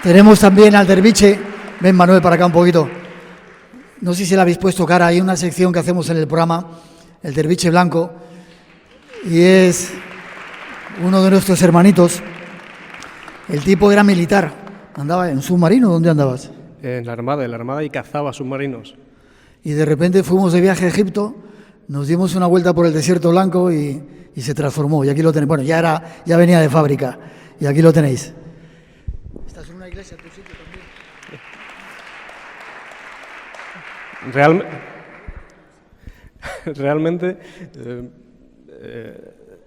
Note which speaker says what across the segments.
Speaker 1: Tenemos también al derviche. Ven, Manuel, para acá un poquito. No sé si le habéis puesto cara. Hay una sección que hacemos en el programa, el derviche blanco, y es uno de nuestros hermanitos. El tipo era militar. ¿Andaba en submarino? ¿Dónde andabas?
Speaker 2: En la Armada, y cazaba submarinos.
Speaker 1: Y de repente fuimos de viaje a Egipto, nos dimos una vuelta por el desierto blanco y se transformó. Y aquí lo tenéis. Bueno, ya venía de fábrica. Y aquí lo tenéis. ¿Estás en una iglesia, tu sitio también?
Speaker 2: Realmente,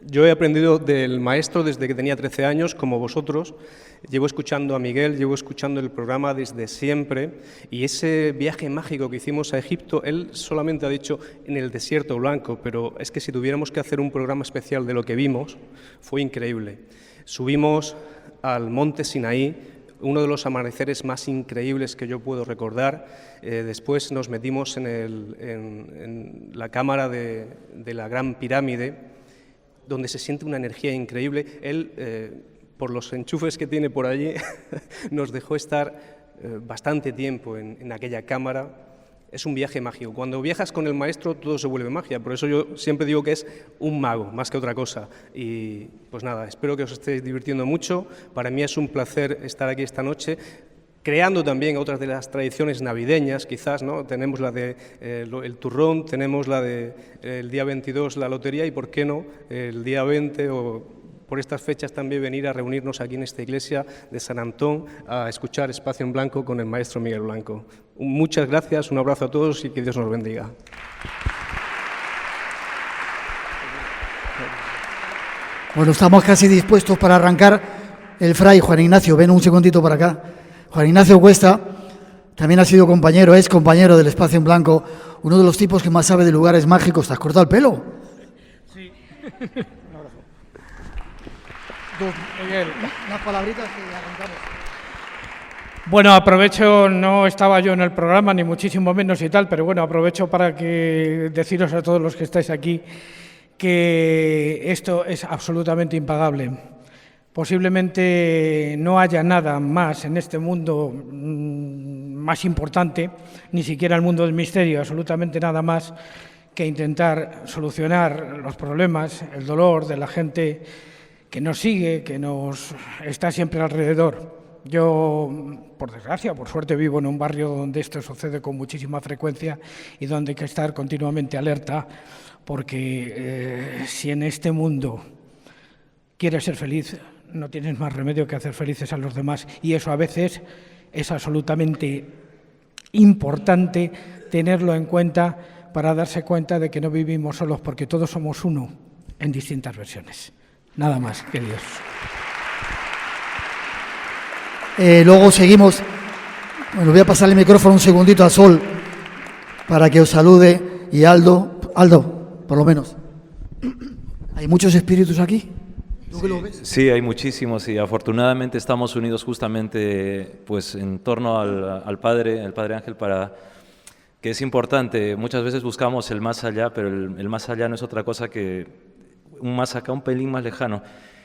Speaker 2: yo he aprendido del maestro desde que tenía 13 años, como vosotros. Llevo escuchando a Miguel, llevo escuchando el programa desde siempre, y ese viaje mágico que hicimos a Egipto, él solamente ha dicho en el desierto blanco, pero es que si tuviéramos que hacer un programa especial de lo que vimos, fue increíble. Subimos al monte Sinaí, uno de los amaneceres más increíbles que yo puedo recordar. Después nos metimos en la cámara de la Gran Pirámide, donde se siente una energía increíble. Él, por los enchufes que tiene por allí, nos dejó estar bastante tiempo en aquella cámara. Es un viaje mágico. Cuando viajas con el maestro todo se vuelve magia, por eso yo siempre digo que es un mago, más que otra cosa. Y pues nada, espero que os estéis divirtiendo mucho. Para mí es un placer estar aquí esta noche, creando también otras de las tradiciones navideñas, quizás, ¿no? Tenemos la de el turrón, tenemos la de el día 22 la lotería, y por qué no el día 20 o por estas fechas también venir a reunirnos aquí en esta iglesia de San Antón a escuchar Espacio en Blanco con el maestro Miguel Blanco. Muchas gracias, un abrazo a todos y que Dios nos bendiga.
Speaker 1: Bueno, estamos casi dispuestos para arrancar. El fray Juan Ignacio, ven un segundito para acá. Juan Ignacio Cuesta también ha sido compañero, es compañero del Espacio en Blanco, uno de los tipos que más sabe de lugares mágicos. ¿Te has cortado el pelo?
Speaker 3: Sí. Miguel.
Speaker 1: Unas palabritas que arrancamos.
Speaker 3: Bueno, aprovecho, no estaba yo en el programa, ni muchísimo menos y tal, pero bueno, aprovecho para deciros a todos los que estáis aquí que esto es absolutamente impagable. Posiblemente no haya nada más en este mundo más importante, ni siquiera el mundo del misterio, absolutamente nada más que intentar solucionar los problemas, el dolor de la gente que nos sigue, que nos está siempre alrededor. Yo, por desgracia, por suerte, vivo en un barrio donde esto sucede con muchísima frecuencia y donde hay que estar continuamente alerta, porque si en este mundo quieres ser feliz, no tienes más remedio que hacer felices a los demás, y eso a veces es absolutamente importante tenerlo en cuenta para darse cuenta de que no vivimos solos, porque todos somos uno en distintas versiones. Nada más, queridos.
Speaker 1: Luego seguimos. Bueno, voy a pasar el micrófono un segundito a Sol para que os salude, y Aldo, por lo menos. ¿Hay muchos espíritus aquí? ¿Tú qué lo ves?
Speaker 4: Sí, hay muchísimos, y afortunadamente estamos unidos justamente pues en torno al Padre Ángel, para que es importante. Muchas veces buscamos el más allá, pero el más allá no es otra cosa que un más acá, un pelín más lejano.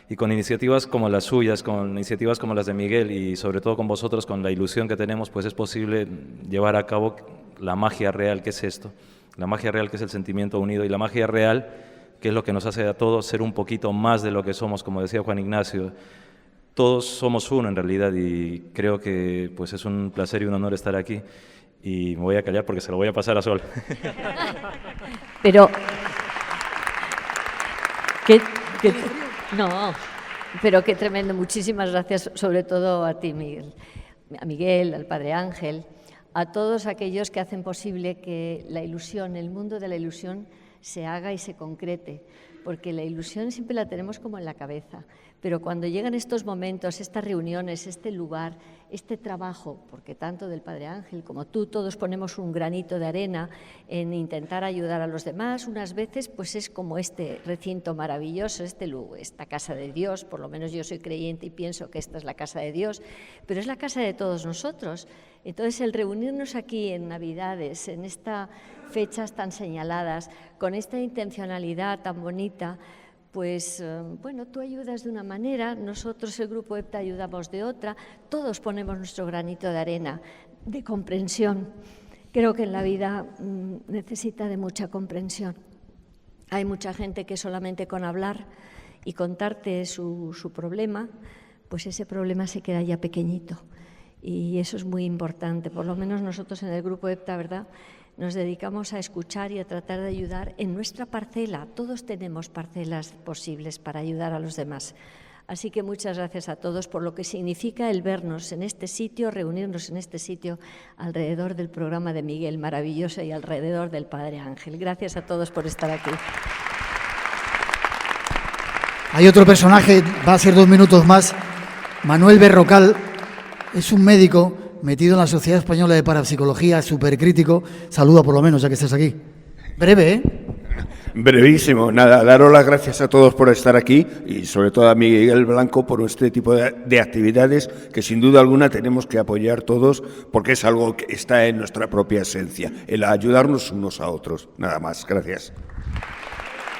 Speaker 4: Y con iniciativas como las suyas, con iniciativas como las de Miguel, y sobre todo con vosotros, con la ilusión que tenemos, pues es posible llevar a cabo la magia real que es esto, la magia real que es el sentimiento unido, y la magia real que es lo que nos hace a todos ser un poquito más de lo que somos, como decía Juan Ignacio. Todos somos uno en realidad, y creo que pues es un placer y un honor estar aquí, y me voy a callar porque se lo voy a pasar a Sol.
Speaker 5: Pero no, pero qué tremendo. Muchísimas gracias, sobre todo a ti, Miguel, a Miguel, al Padre Ángel, a todos aquellos que hacen posible que la ilusión, el mundo de la ilusión, se haga y se concrete, porque la ilusión siempre la tenemos como en la cabeza, pero cuando llegan estos momentos, estas reuniones, este lugar, este trabajo, porque tanto del Padre Ángel como tú, todos ponemos un granito de arena en intentar ayudar a los demás, unas veces pues es como este recinto maravilloso, esta casa de Dios, por lo menos yo soy creyente y pienso que esta es la casa de Dios, pero es la casa de todos nosotros. Entonces, el reunirnos aquí en Navidades, en estas fechas tan señaladas, con esta intencionalidad tan bonita, pues bueno, tú ayudas de una manera, nosotros el Grupo EPTA ayudamos de otra, todos ponemos nuestro granito de arena, de comprensión. Creo que en la vida necesita de mucha comprensión. Hay mucha gente que solamente con hablar y contarte su problema, pues ese problema se queda ya pequeñito. Y eso es muy importante. Por lo menos nosotros en el Grupo EPTA, ¿verdad?, nos dedicamos a escuchar y a tratar de ayudar en nuestra parcela. Todos tenemos parcelas posibles para ayudar a los demás. Así que muchas gracias a todos por lo que significa el vernos en este sitio, reunirnos en este sitio alrededor del programa de Miguel maravilloso y alrededor del Padre Ángel. Gracias a todos por estar aquí.
Speaker 1: Hay otro personaje, va a ser 2 minutos más. Manuel Berrocal es un médico metido en la Sociedad Española de Parapsicología, súper crítico. Saluda por lo menos, ya que estás aquí. Breve, ¿eh?
Speaker 6: Brevísimo. Nada, daros las gracias a todos por estar aquí y sobre todo a Miguel Blanco por este tipo de actividades que sin duda alguna tenemos que apoyar todos porque es algo que está en nuestra propia esencia, el ayudarnos unos a otros. Nada más. Gracias.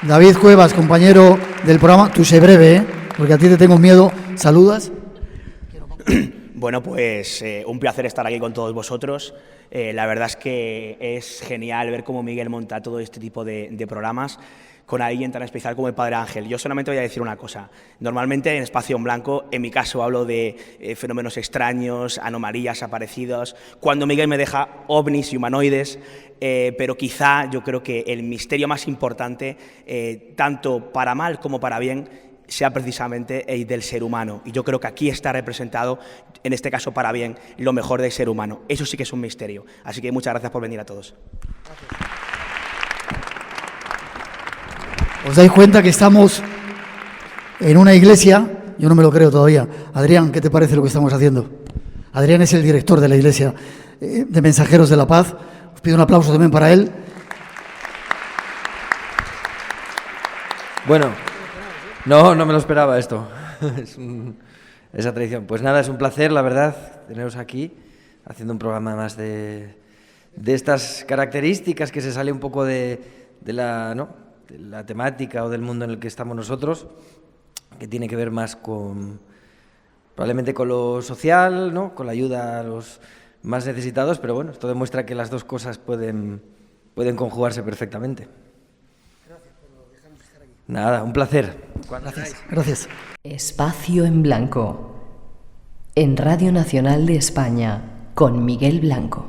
Speaker 1: David Cuevas, compañero del programa. Tú sé breve, ¿eh? Porque a ti te tengo miedo. ¿Saludas?
Speaker 7: Bueno, pues un placer estar aquí con todos vosotros. La verdad es que es genial ver cómo Miguel monta todo este tipo de programas con alguien tan especial como el Padre Ángel. Yo solamente voy a decir una cosa. Normalmente en Espacio en Blanco, en mi caso, hablo de fenómenos extraños, anomalías, aparecidos. Cuando Miguel me deja ovnis y humanoides, pero quizá yo creo que el misterio más importante, tanto para mal como para bien, sea precisamente el del ser humano. Y yo creo que aquí está representado, en este caso para bien, lo mejor del ser humano. Eso sí que es un misterio. Así que muchas gracias por venir a todos.
Speaker 1: ¿Os dais cuenta que estamos en una iglesia? Yo no me lo creo todavía. Adrián, ¿qué te parece lo que estamos haciendo? Adrián es el director de la iglesia de Mensajeros de la Paz. Os pido un aplauso también para él.
Speaker 8: Bueno, no me lo esperaba esto. Esa tradición. Pues nada, es un placer, la verdad, teneros aquí, haciendo un programa más de estas características que se sale un poco de la temática o del mundo en el que estamos nosotros, que tiene que ver más probablemente con lo social, ¿no?, con la ayuda a los más necesitados, pero bueno, esto demuestra que las dos cosas pueden conjugarse perfectamente. Nada, un placer.
Speaker 1: Gracias.
Speaker 9: Espacio en Blanco, en Radio Nacional de España, con Miguel Blanco.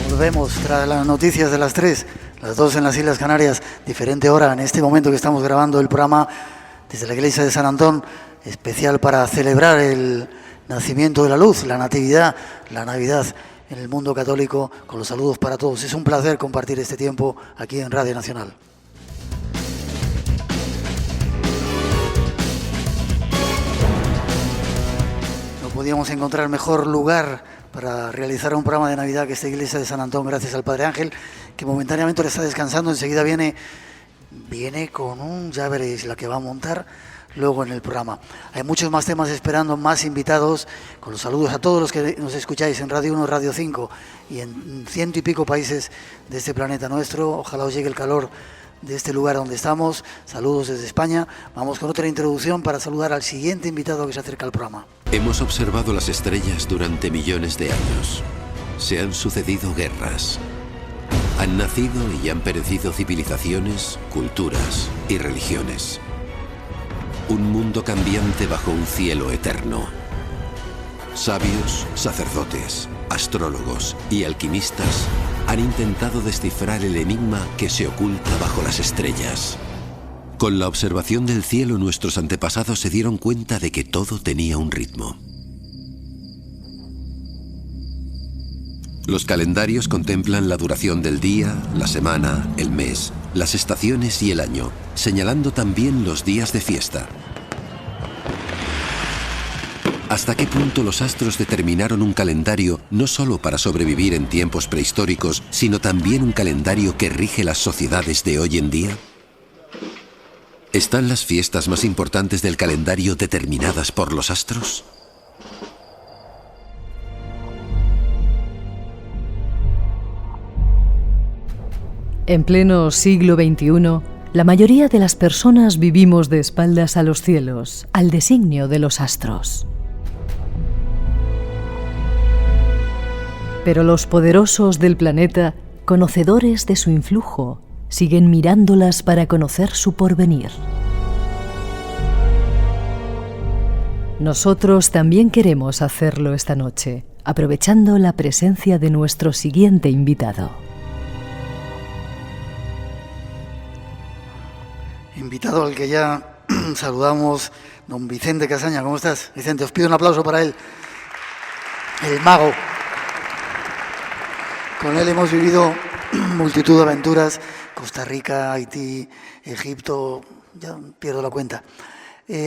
Speaker 1: Volvemos tras las noticias de las 3, las 2 en las Islas Canarias, diferente hora en este momento que estamos grabando el programa desde la iglesia de San Antón, especial para celebrar el nacimiento de la luz, la natividad, la Navidad en el mundo católico, con los saludos para todos. Es un placer compartir este tiempo aquí en Radio Nacional. No podíamos encontrar mejor lugar para realizar un programa de Navidad que esta iglesia de San Antón, gracias al Padre Ángel, que momentáneamente ahora está descansando. Enseguida viene con ya veréis la que va a montar luego en el programa. Hay muchos más temas esperando, más invitados, con los saludos a todos los que nos escucháis en Radio 1, Radio 5 y en 100 y pico países de este planeta nuestro. Ojalá os llegue el calor de este lugar donde estamos. Saludos desde España. Vamos con otra introducción para saludar al siguiente invitado que se acerca al programa.
Speaker 10: Hemos observado las estrellas durante millones de años. Se han sucedido guerras. Han nacido y han perecido civilizaciones, culturas y religiones. Un mundo cambiante bajo un cielo eterno. Sabios, sacerdotes, astrólogos y alquimistas han intentado descifrar el enigma que se oculta bajo las estrellas. Con la observación del cielo, nuestros antepasados se dieron cuenta de que todo tenía un ritmo. Los calendarios contemplan la duración del día, la semana, el mes, las estaciones y el año, señalando también los días de fiesta. ¿Hasta qué punto los astros determinaron un calendario no solo para sobrevivir en tiempos prehistóricos, sino también un calendario que rige las sociedades de hoy en día? ¿Están las fiestas más importantes del calendario determinadas por los astros?
Speaker 9: En pleno siglo XXI, la mayoría de las personas vivimos de espaldas a los cielos, al designio de los astros. Pero los poderosos del planeta, conocedores de su influjo, siguen mirándolas para conocer su porvenir. Nosotros también queremos hacerlo esta noche, aprovechando la presencia de nuestro siguiente invitado.
Speaker 1: Invitado al que ya saludamos, don Vicente Casaña. ¿Cómo estás, Vicente? Os pido un aplauso para él, el mago. Con él hemos vivido multitud de aventuras, Costa Rica, Haití, Egipto, ya pierdo la cuenta.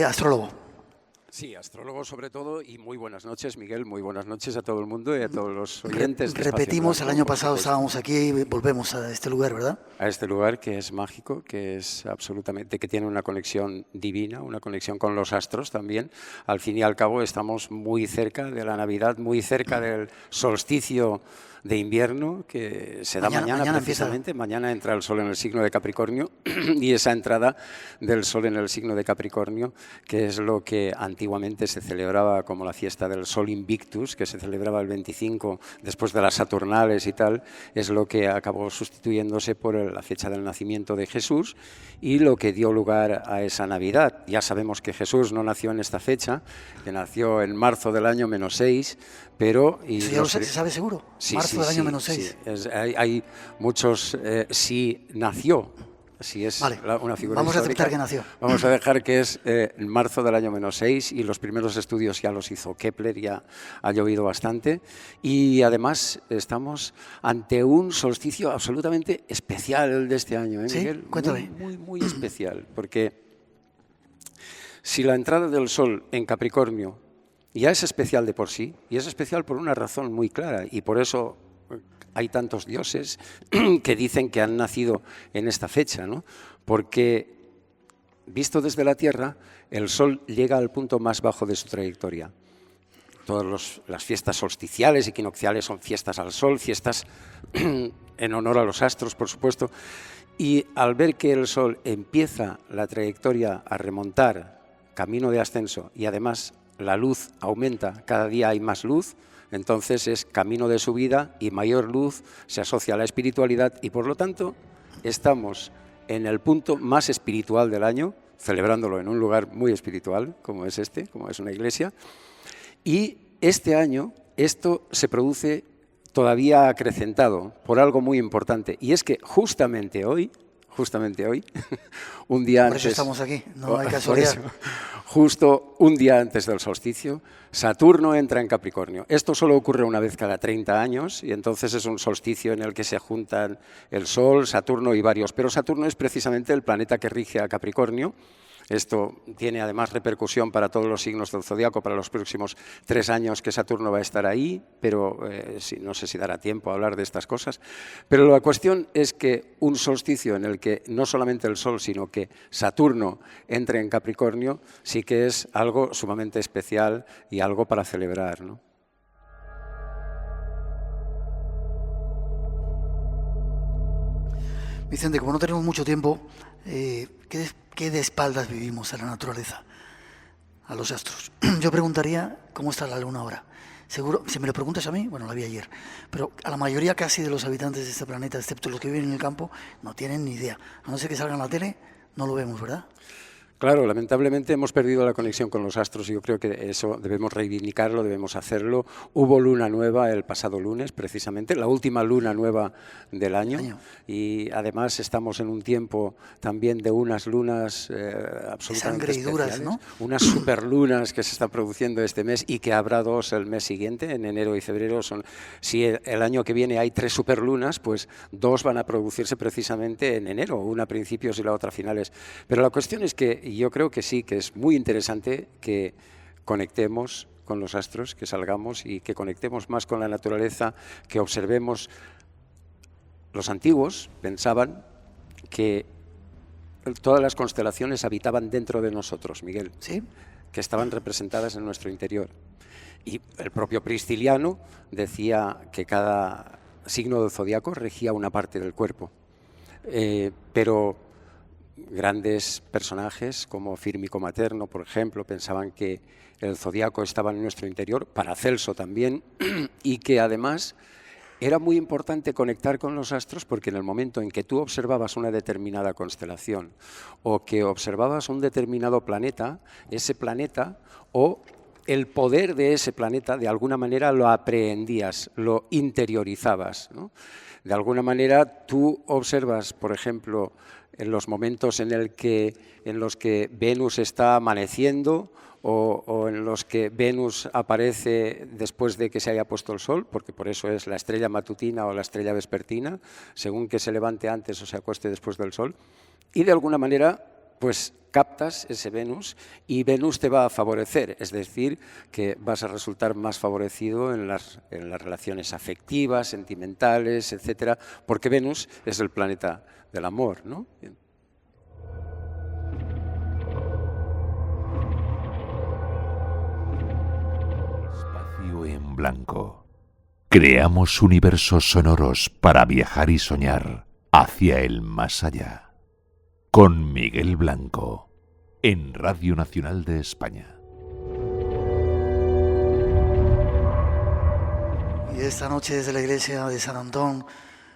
Speaker 1: Astrólogo.
Speaker 11: Sí, astrólogo sobre todo, y muy buenas noches, Miguel, muy buenas noches a todo el mundo y a todos los oyentes.
Speaker 1: Repetimos, el año pasado estábamos aquí y volvemos a este lugar, ¿verdad?
Speaker 11: A este lugar que es mágico, que es absolutamente, que tiene una conexión divina, una conexión con los astros también. Al fin y al cabo estamos muy cerca de la Navidad, muy cerca del solsticio de invierno que se da mañana precisamente. Mañana entra el Sol en el signo de Capricornio y esa entrada del Sol en el signo de Capricornio, que es lo que antiguamente se celebraba como la fiesta del Sol Invictus, que se celebraba el 25 después de las Saturnales y tal, es lo que acabó sustituyéndose por la fecha del nacimiento de Jesús y lo que dio lugar a esa Navidad. Ya sabemos que Jesús no nació en esta fecha, que nació en marzo del año -6, pero...
Speaker 1: ¿Eso ya se sabe seguro?
Speaker 11: Sí,
Speaker 1: marzo del año -6.
Speaker 11: Sí. Hay muchos... sí nació, si es
Speaker 1: vale.
Speaker 11: Una figura
Speaker 1: Vamos
Speaker 11: histórica.
Speaker 1: a aceptar que nació.
Speaker 11: Vamos a dejar que es en marzo del año -6 y los primeros estudios ya los hizo Kepler, ya ha llovido bastante. Y además estamos ante un solsticio absolutamente especial el de este año, ¿eh,
Speaker 1: ¿Sí?
Speaker 11: Miguel?
Speaker 1: Cuéntame.
Speaker 11: Muy especial, porque si la entrada del Sol en Capricornio ya es especial de por sí, y es especial por una razón muy clara, y por eso hay tantos dioses que dicen que han nacido en esta fecha, ¿no? Porque, visto desde la Tierra, el Sol llega al punto más bajo de su trayectoria. Todas las fiestas solsticiales, equinocciales, son fiestas al Sol, fiestas en honor a los astros, por supuesto, y al ver que el Sol empieza la trayectoria a remontar, camino de ascenso, y además la luz aumenta, cada día hay más luz, entonces es camino de subida y mayor luz se asocia a la espiritualidad y por lo tanto estamos en el punto más espiritual del año, celebrándolo en un lugar muy espiritual como es como es una iglesia, y este año esto se produce todavía acrecentado por algo muy importante y es que justamente hoy, un día antes...
Speaker 1: Por eso estamos aquí, no hay casualidad.
Speaker 11: Justo un día antes del solsticio, Saturno entra en Capricornio. Esto solo ocurre una vez cada 30 años y entonces es un solsticio en el que se juntan el Sol, Saturno y varios. Pero Saturno es precisamente el planeta que rige a Capricornio. Esto tiene además repercusión para todos los signos del zodiaco para los próximos 3 años que Saturno va a estar ahí, pero no sé si dará tiempo a hablar de estas cosas. Pero la cuestión es que un solsticio en el que no solamente el Sol, sino que Saturno entre en Capricornio, sí que es algo sumamente especial y algo para celebrar, ¿no?
Speaker 1: Vicente, como no tenemos mucho tiempo, ¿qué de espaldas vivimos a la naturaleza, a los astros? Yo preguntaría, ¿cómo está la Luna ahora? Seguro, si me lo preguntas a mí, bueno, la vi ayer, pero a la mayoría casi de los habitantes de este planeta, excepto los que viven en el campo, no tienen ni idea. A no ser que salgan en la tele, no lo vemos, ¿verdad?
Speaker 11: Claro, lamentablemente hemos perdido la conexión con los astros y yo creo que eso debemos reivindicarlo, debemos hacerlo. Hubo luna nueva el pasado lunes, precisamente, la última luna nueva del año. Y además estamos en un tiempo también de unas lunas absolutamente especiales, ¿no? Unas superlunas que se están produciendo este mes y que habrá 2 el mes siguiente, en enero y febrero. Si el año que viene hay 3 superlunas, pues 2 van a producirse precisamente en enero, una a principios y la otra a finales. Pero la cuestión es que yo creo que sí, que es muy interesante que conectemos con los astros, que salgamos y que conectemos más con la naturaleza, que observemos. Los antiguos pensaban que todas las constelaciones habitaban dentro de nosotros, Miguel,
Speaker 1: ¿sí?
Speaker 11: Que estaban representadas en nuestro interior. Y el propio Prisciliano decía que cada signo del zodiaco regía una parte del cuerpo. pero grandes personajes como Firmico Materno, por ejemplo, pensaban que el zodiaco estaba en nuestro interior, Paracelso también, y que además era muy importante conectar con los astros porque en el momento en que tú observabas una determinada constelación o que observabas un determinado planeta, ese planeta o el poder de ese planeta de alguna manera lo aprehendías, lo interiorizabas, ¿no? De alguna manera tú observas, por ejemplo, en los momentos en los que Venus está amaneciendo o en los que Venus aparece después de que se haya puesto el sol, porque por eso es la estrella matutina o la estrella vespertina, según que se levante antes o se acueste después del sol, y de alguna manera pues captas ese Venus y Venus te va a favorecer, es decir, que vas a resultar más favorecido en las relaciones afectivas, sentimentales, etcétera, porque Venus es el planeta del amor, ¿no?
Speaker 12: Espacio en blanco. Creamos universos sonoros para viajar y soñar hacia el más allá. Con Miguel Blanco, en Radio Nacional de España.
Speaker 1: Y esta noche desde la iglesia de San Antón,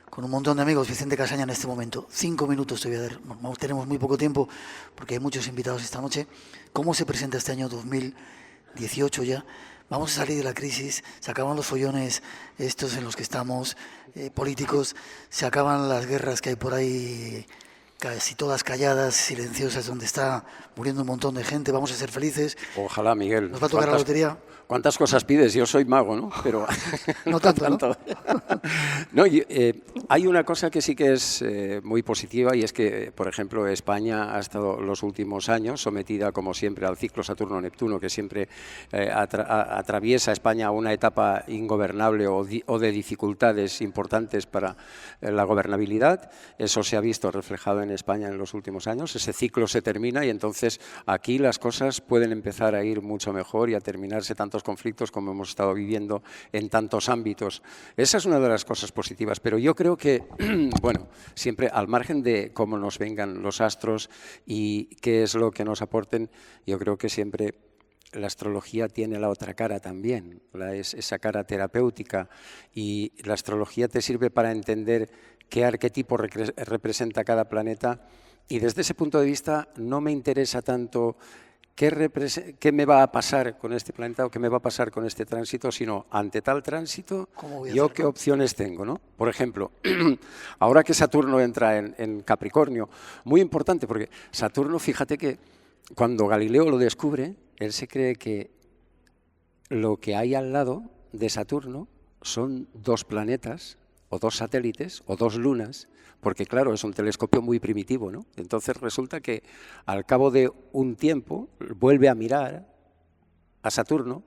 Speaker 1: con un montón de amigos, Vicente Casaña en este momento. 5 minutos te voy a dar, tenemos muy poco tiempo porque hay muchos invitados esta noche. ¿Cómo se presenta este año 2018 ya? Vamos a salir de la crisis, se acaban los follones estos en los que estamos, políticos, se acaban las guerras que hay por ahí, casi todas calladas, silenciosas, donde está muriendo un montón de gente. Vamos a ser felices.
Speaker 11: Ojalá, Miguel.
Speaker 1: Nos va a tocar la lotería.
Speaker 11: ¿Cuántas cosas pides? Yo soy mago, ¿no? Pero
Speaker 1: no tanto.
Speaker 11: No, hay una cosa que sí que es muy positiva y es que, por ejemplo, España ha estado los últimos años sometida, como siempre, al ciclo Saturno-Neptuno, que siempre atraviesa España una etapa ingobernable o de dificultades importantes para la gobernabilidad. Eso se ha visto reflejado en España en los últimos años. Ese ciclo se termina y entonces aquí las cosas pueden empezar a ir mucho mejor y a terminarse tantos conflictos como hemos estado viviendo en tantos ámbitos. Esa es una de las cosas positivas, pero yo creo que, bueno, siempre al margen de cómo nos vengan los astros y qué es lo que nos aporten, yo creo que siempre la astrología tiene la otra cara también, esa cara terapéutica, y la astrología te sirve para entender qué arquetipo representa cada planeta, y desde ese punto de vista no me interesa tanto qué me va a pasar con este planeta o qué me va a pasar con este tránsito, sino ante tal tránsito, yo qué opciones tengo, ¿no? Por ejemplo, ahora que Saturno entra en Capricornio, muy importante, porque Saturno, fíjate que cuando Galileo lo descubre, él se cree que lo que hay al lado de Saturno son 2 planetas, o 2 satélites, o 2 lunas, porque claro, es un telescopio muy primitivo, ¿no? Entonces resulta que al cabo de un tiempo vuelve a mirar a Saturno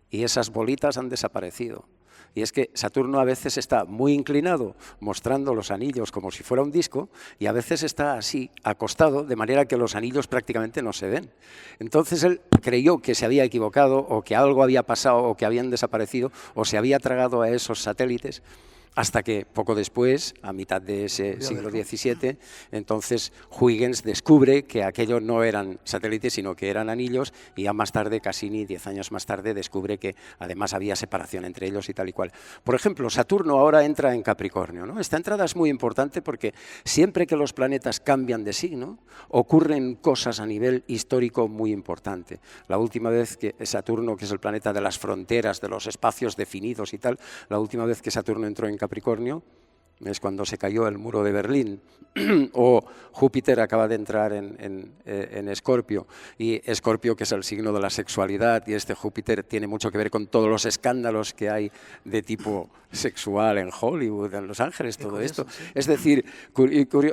Speaker 11: y esas bolitas han desaparecido. Y es que Saturno a veces está muy inclinado, mostrando los anillos como si fuera un disco, y a veces está así, acostado, de manera que los anillos prácticamente no se ven. Entonces él creyó que se había equivocado, o que algo había pasado, o que habían desaparecido, o se había tragado a esos satélites, hasta que poco después, a mitad de ese siglo XVII, entonces Huygens descubre que aquellos no eran satélites, sino que eran anillos, y ya más tarde, Cassini, 10 años más tarde, descubre que además había separación entre ellos y tal y cual. Por ejemplo, Saturno ahora entra en Capricornio, ¿no? Esta entrada es muy importante porque siempre que los planetas cambian de signo, ocurren cosas a nivel histórico muy importante. La última vez que Saturno, que es el planeta de las fronteras, de los espacios definidos y tal, la última vez que Saturno entró en Capricornio es cuando se cayó el muro de Berlín, o Júpiter acaba de entrar en Escorpio, y Escorpio, que es el signo de la sexualidad, y este Júpiter tiene mucho que ver con todos los escándalos que hay de tipo sexual en Hollywood, en Los Ángeles, todo esto. Sí. Es decir,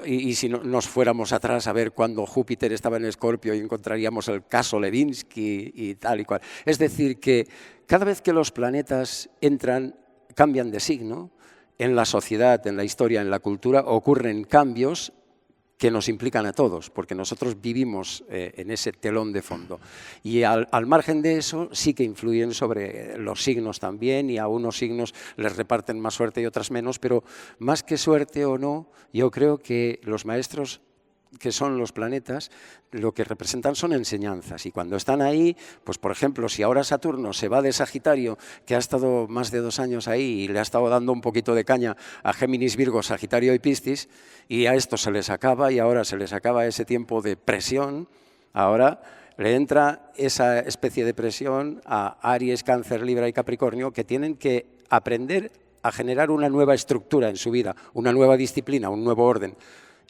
Speaker 11: y si nos fuéramos atrás a ver cuando Júpiter estaba en Escorpio, y encontraríamos el caso Levinsky y tal y cual. Es decir, que cada vez que los planetas cambian de signo, en la sociedad, en la historia, en la cultura, ocurren cambios que nos implican a todos, porque nosotros vivimos en ese telón de fondo. Y al margen de eso sí que influyen sobre los signos también, y a unos signos les reparten más suerte y otras menos, pero más que suerte o no, yo creo que los maestros, que son los planetas, lo que representan son enseñanzas, y cuando están ahí, pues por ejemplo, si ahora Saturno se va de Sagitario, que ha estado más de 2 años ahí y le ha estado dando un poquito de caña a Géminis, Virgo, Sagitario y Piscis, y a esto se les acaba, y ahora se les acaba ese tiempo de presión, ahora le entra esa especie de presión a Aries, Cáncer, Libra y Capricornio, que tienen que aprender a generar una nueva estructura en su vida, una nueva disciplina, un nuevo orden.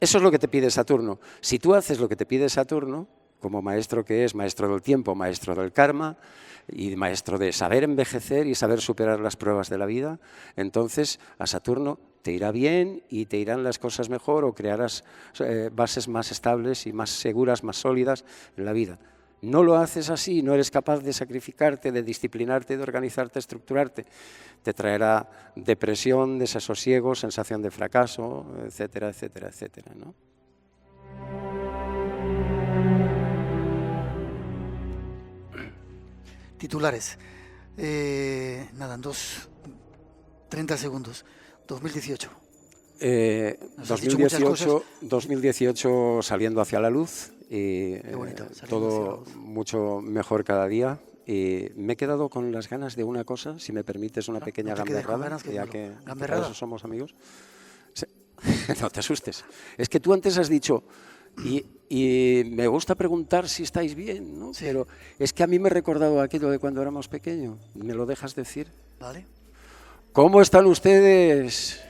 Speaker 11: Eso es lo que te pide Saturno. Si tú haces lo que te pide Saturno, como maestro que es, maestro del tiempo, maestro del karma y maestro de saber envejecer y saber superar las pruebas de la vida, entonces a Saturno te irá bien y te irán las cosas mejor, o crearás bases más estables y más seguras, más sólidas en la vida. No lo haces así, no eres capaz de sacrificarte, de disciplinarte, de organizarte, estructurarte. Te traerá depresión, desasosiego, sensación de fracaso, etcétera, etcétera, etcétera, ¿no?
Speaker 1: Titulares. Nada, en 30 segundos. 2018.
Speaker 11: 2018 saliendo hacia la luz. Y todo mucho mejor cada día. Y me he quedado con las ganas de una cosa, si me permites una pequeña gamberrada, ya que para eso somos amigos. No te asustes. Es que tú antes has dicho, y me gusta preguntar si estáis bien, ¿no? Sí. Pero es que a mí me he recordado aquello de cuando éramos pequeños. ¿Me lo dejas decir?
Speaker 1: Vale.
Speaker 11: ¿Cómo están ustedes?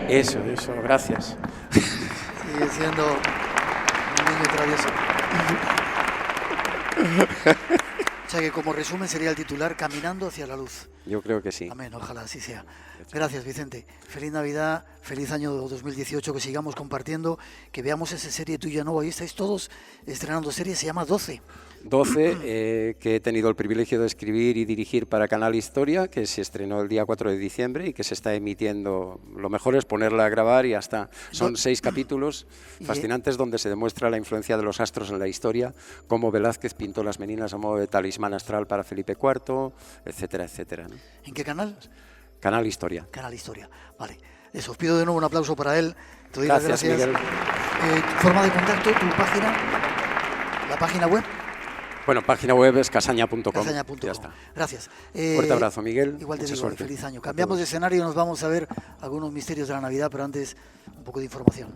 Speaker 11: Eso, gracias.
Speaker 1: Sigue siendo un niño travieso. O sea que como resumen sería el titular: caminando hacia la luz.
Speaker 11: Yo creo que sí.
Speaker 1: Amén, ojalá así sea. Gracias, Vicente. Feliz Navidad, feliz año 2018, que sigamos compartiendo, que veamos esa serie tuya nueva. Ahí estáis todos estrenando series, se llama 12.
Speaker 11: 12, que he tenido el privilegio de escribir y dirigir para Canal Historia, que se estrenó el día 4 de diciembre y que se está emitiendo. Lo mejor es ponerla a grabar y ya está. Son 6 capítulos fascinantes donde se demuestra la influencia de los astros en la historia, cómo Velázquez pintó las meninas a modo de talismán astral para Felipe IV, etcétera, etcétera, ¿no?
Speaker 1: ¿En qué canal?
Speaker 11: Canal Historia.
Speaker 1: Canal Historia, vale. Eso, os pido de nuevo un aplauso para él. Te doy
Speaker 11: gracias,
Speaker 1: las gracias.
Speaker 11: Miguel.
Speaker 1: Forma de contacto, tu página, la página web.
Speaker 11: Bueno, página web es casaña.com.
Speaker 1: Casaña.com.
Speaker 11: Ya está.
Speaker 1: Gracias.
Speaker 11: Fuerte abrazo, Miguel.
Speaker 1: Igual te
Speaker 11: mucha
Speaker 1: digo,
Speaker 11: suerte.
Speaker 1: Feliz año. Cambiamos de escenario y nos vamos a ver algunos misterios de la Navidad, pero antes un poco de información.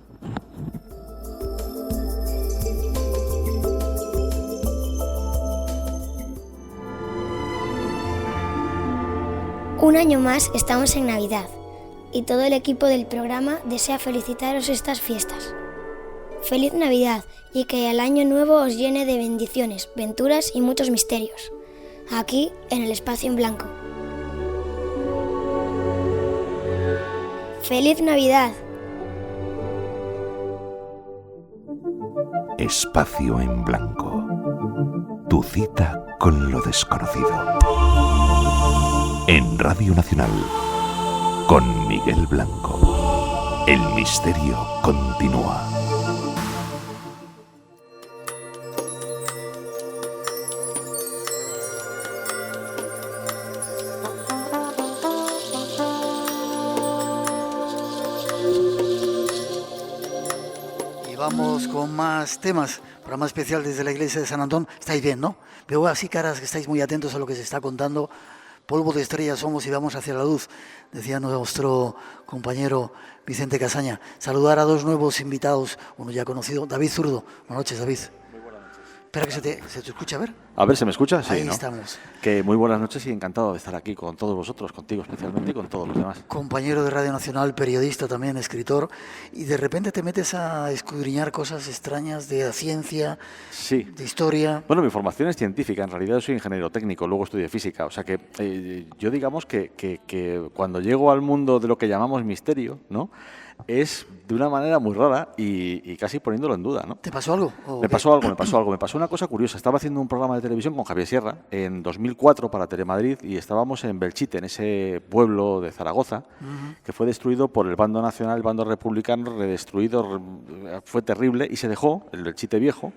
Speaker 13: Un año más estamos en Navidad y todo el equipo del programa desea felicitaros estas fiestas. ¡Feliz Navidad! Y que el año nuevo os llene de bendiciones, venturas y muchos misterios. Aquí, en el Espacio en Blanco. ¡Feliz Navidad!
Speaker 12: Espacio en Blanco. Tu cita con lo desconocido. En Radio Nacional, con Miguel Blanco. El misterio continúa.
Speaker 1: Y vamos con más temas. Programa especial desde la iglesia de San Antón. Estáis bien, ¿no? Veo así caras que estáis muy atentos a lo que se está contando. Polvo de estrellas somos y vamos hacia la luz, decía nuestro compañero Vicente Casaña. Saludar a 2 nuevos invitados, uno ya conocido, David Zurdo. Buenas noches, David.
Speaker 14: Muy buenas noches.
Speaker 1: Espera que se te escuche, a ver.
Speaker 14: A ver, ¿se me escucha? Sí,
Speaker 1: ahí
Speaker 14: ¿no?
Speaker 1: Estamos.
Speaker 14: Que muy buenas noches y encantado de estar aquí con todos vosotros, contigo especialmente y con todos los demás.
Speaker 1: Compañero de Radio Nacional, periodista también, escritor, y de repente te metes a escudriñar cosas extrañas de la ciencia,
Speaker 14: sí,
Speaker 1: de historia.
Speaker 14: Bueno, mi formación es científica, en realidad soy ingeniero técnico, luego estudié física, o sea que yo digamos que cuando llego al mundo de lo que llamamos misterio, ¿no?, es de una manera muy rara y casi poniéndolo en duda, ¿no?
Speaker 1: ¿Te pasó algo?
Speaker 14: Me pasó algo. Me pasó una cosa curiosa. Estaba haciendo un programa de televisión con Javier Sierra en 2004 para Telemadrid y estábamos en Belchite, en ese pueblo de Zaragoza, que fue destruido por el bando nacional, el bando republicano, redestruido, fue terrible y se dejó, el Belchite viejo,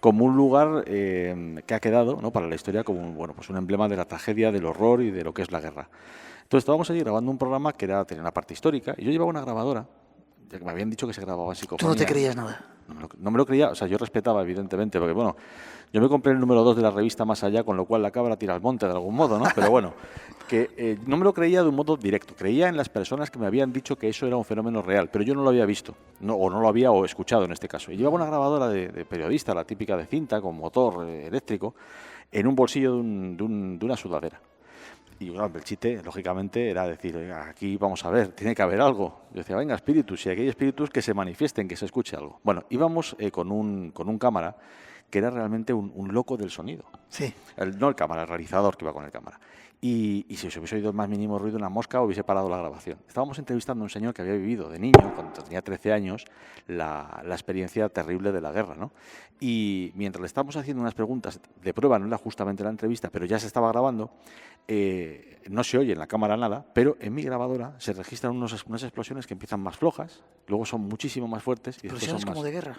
Speaker 14: como un lugar que ha quedado, ¿no?, para la historia como pues un emblema de la tragedia, del horror y de lo que es la guerra. Entonces estábamos allí grabando un programa que tenía una parte histórica y yo llevaba una grabadora, ya que me habían dicho que se grababa en psicofonía.
Speaker 1: ¿Tú no te creías nada?
Speaker 14: No me lo creía, o sea, yo respetaba evidentemente, porque bueno, yo me compré el número 2 de la revista Más Allá, con lo cual la cabra tira al monte de algún modo, ¿no? Pero bueno, que no me lo creía de un modo directo, creía en las personas que me habían dicho que eso era un fenómeno real, pero yo no lo había visto, o no lo había escuchado en este caso. Y llevaba una grabadora de periodista, la típica de cinta, con motor eléctrico, en un bolsillo de una sudadera. Y bueno, Belchite, lógicamente, era decir, oiga, aquí vamos a ver, tiene que haber algo. Yo decía, venga, espíritus, si aquí hay espíritus, que se manifiesten, que se escuche algo. Bueno, íbamos con un cámara que era realmente un loco del sonido.
Speaker 1: Sí.
Speaker 14: No el cámara, el realizador que iba con el cámara. Y si se hubiese oído el más mínimo ruido, una mosca, hubiese parado la grabación. Estábamos entrevistando a un señor que había vivido de niño, cuando tenía 13 años, la experiencia terrible de la guerra, ¿no? Y mientras le estábamos haciendo unas preguntas de prueba, no era justamente la entrevista, pero ya se estaba grabando, no se oye en la cámara nada, pero en mi grabadora se registran unas explosiones que empiezan más flojas, luego son muchísimo más fuertes. Y
Speaker 1: ¿Explosiones
Speaker 14: son más,
Speaker 1: como de guerra?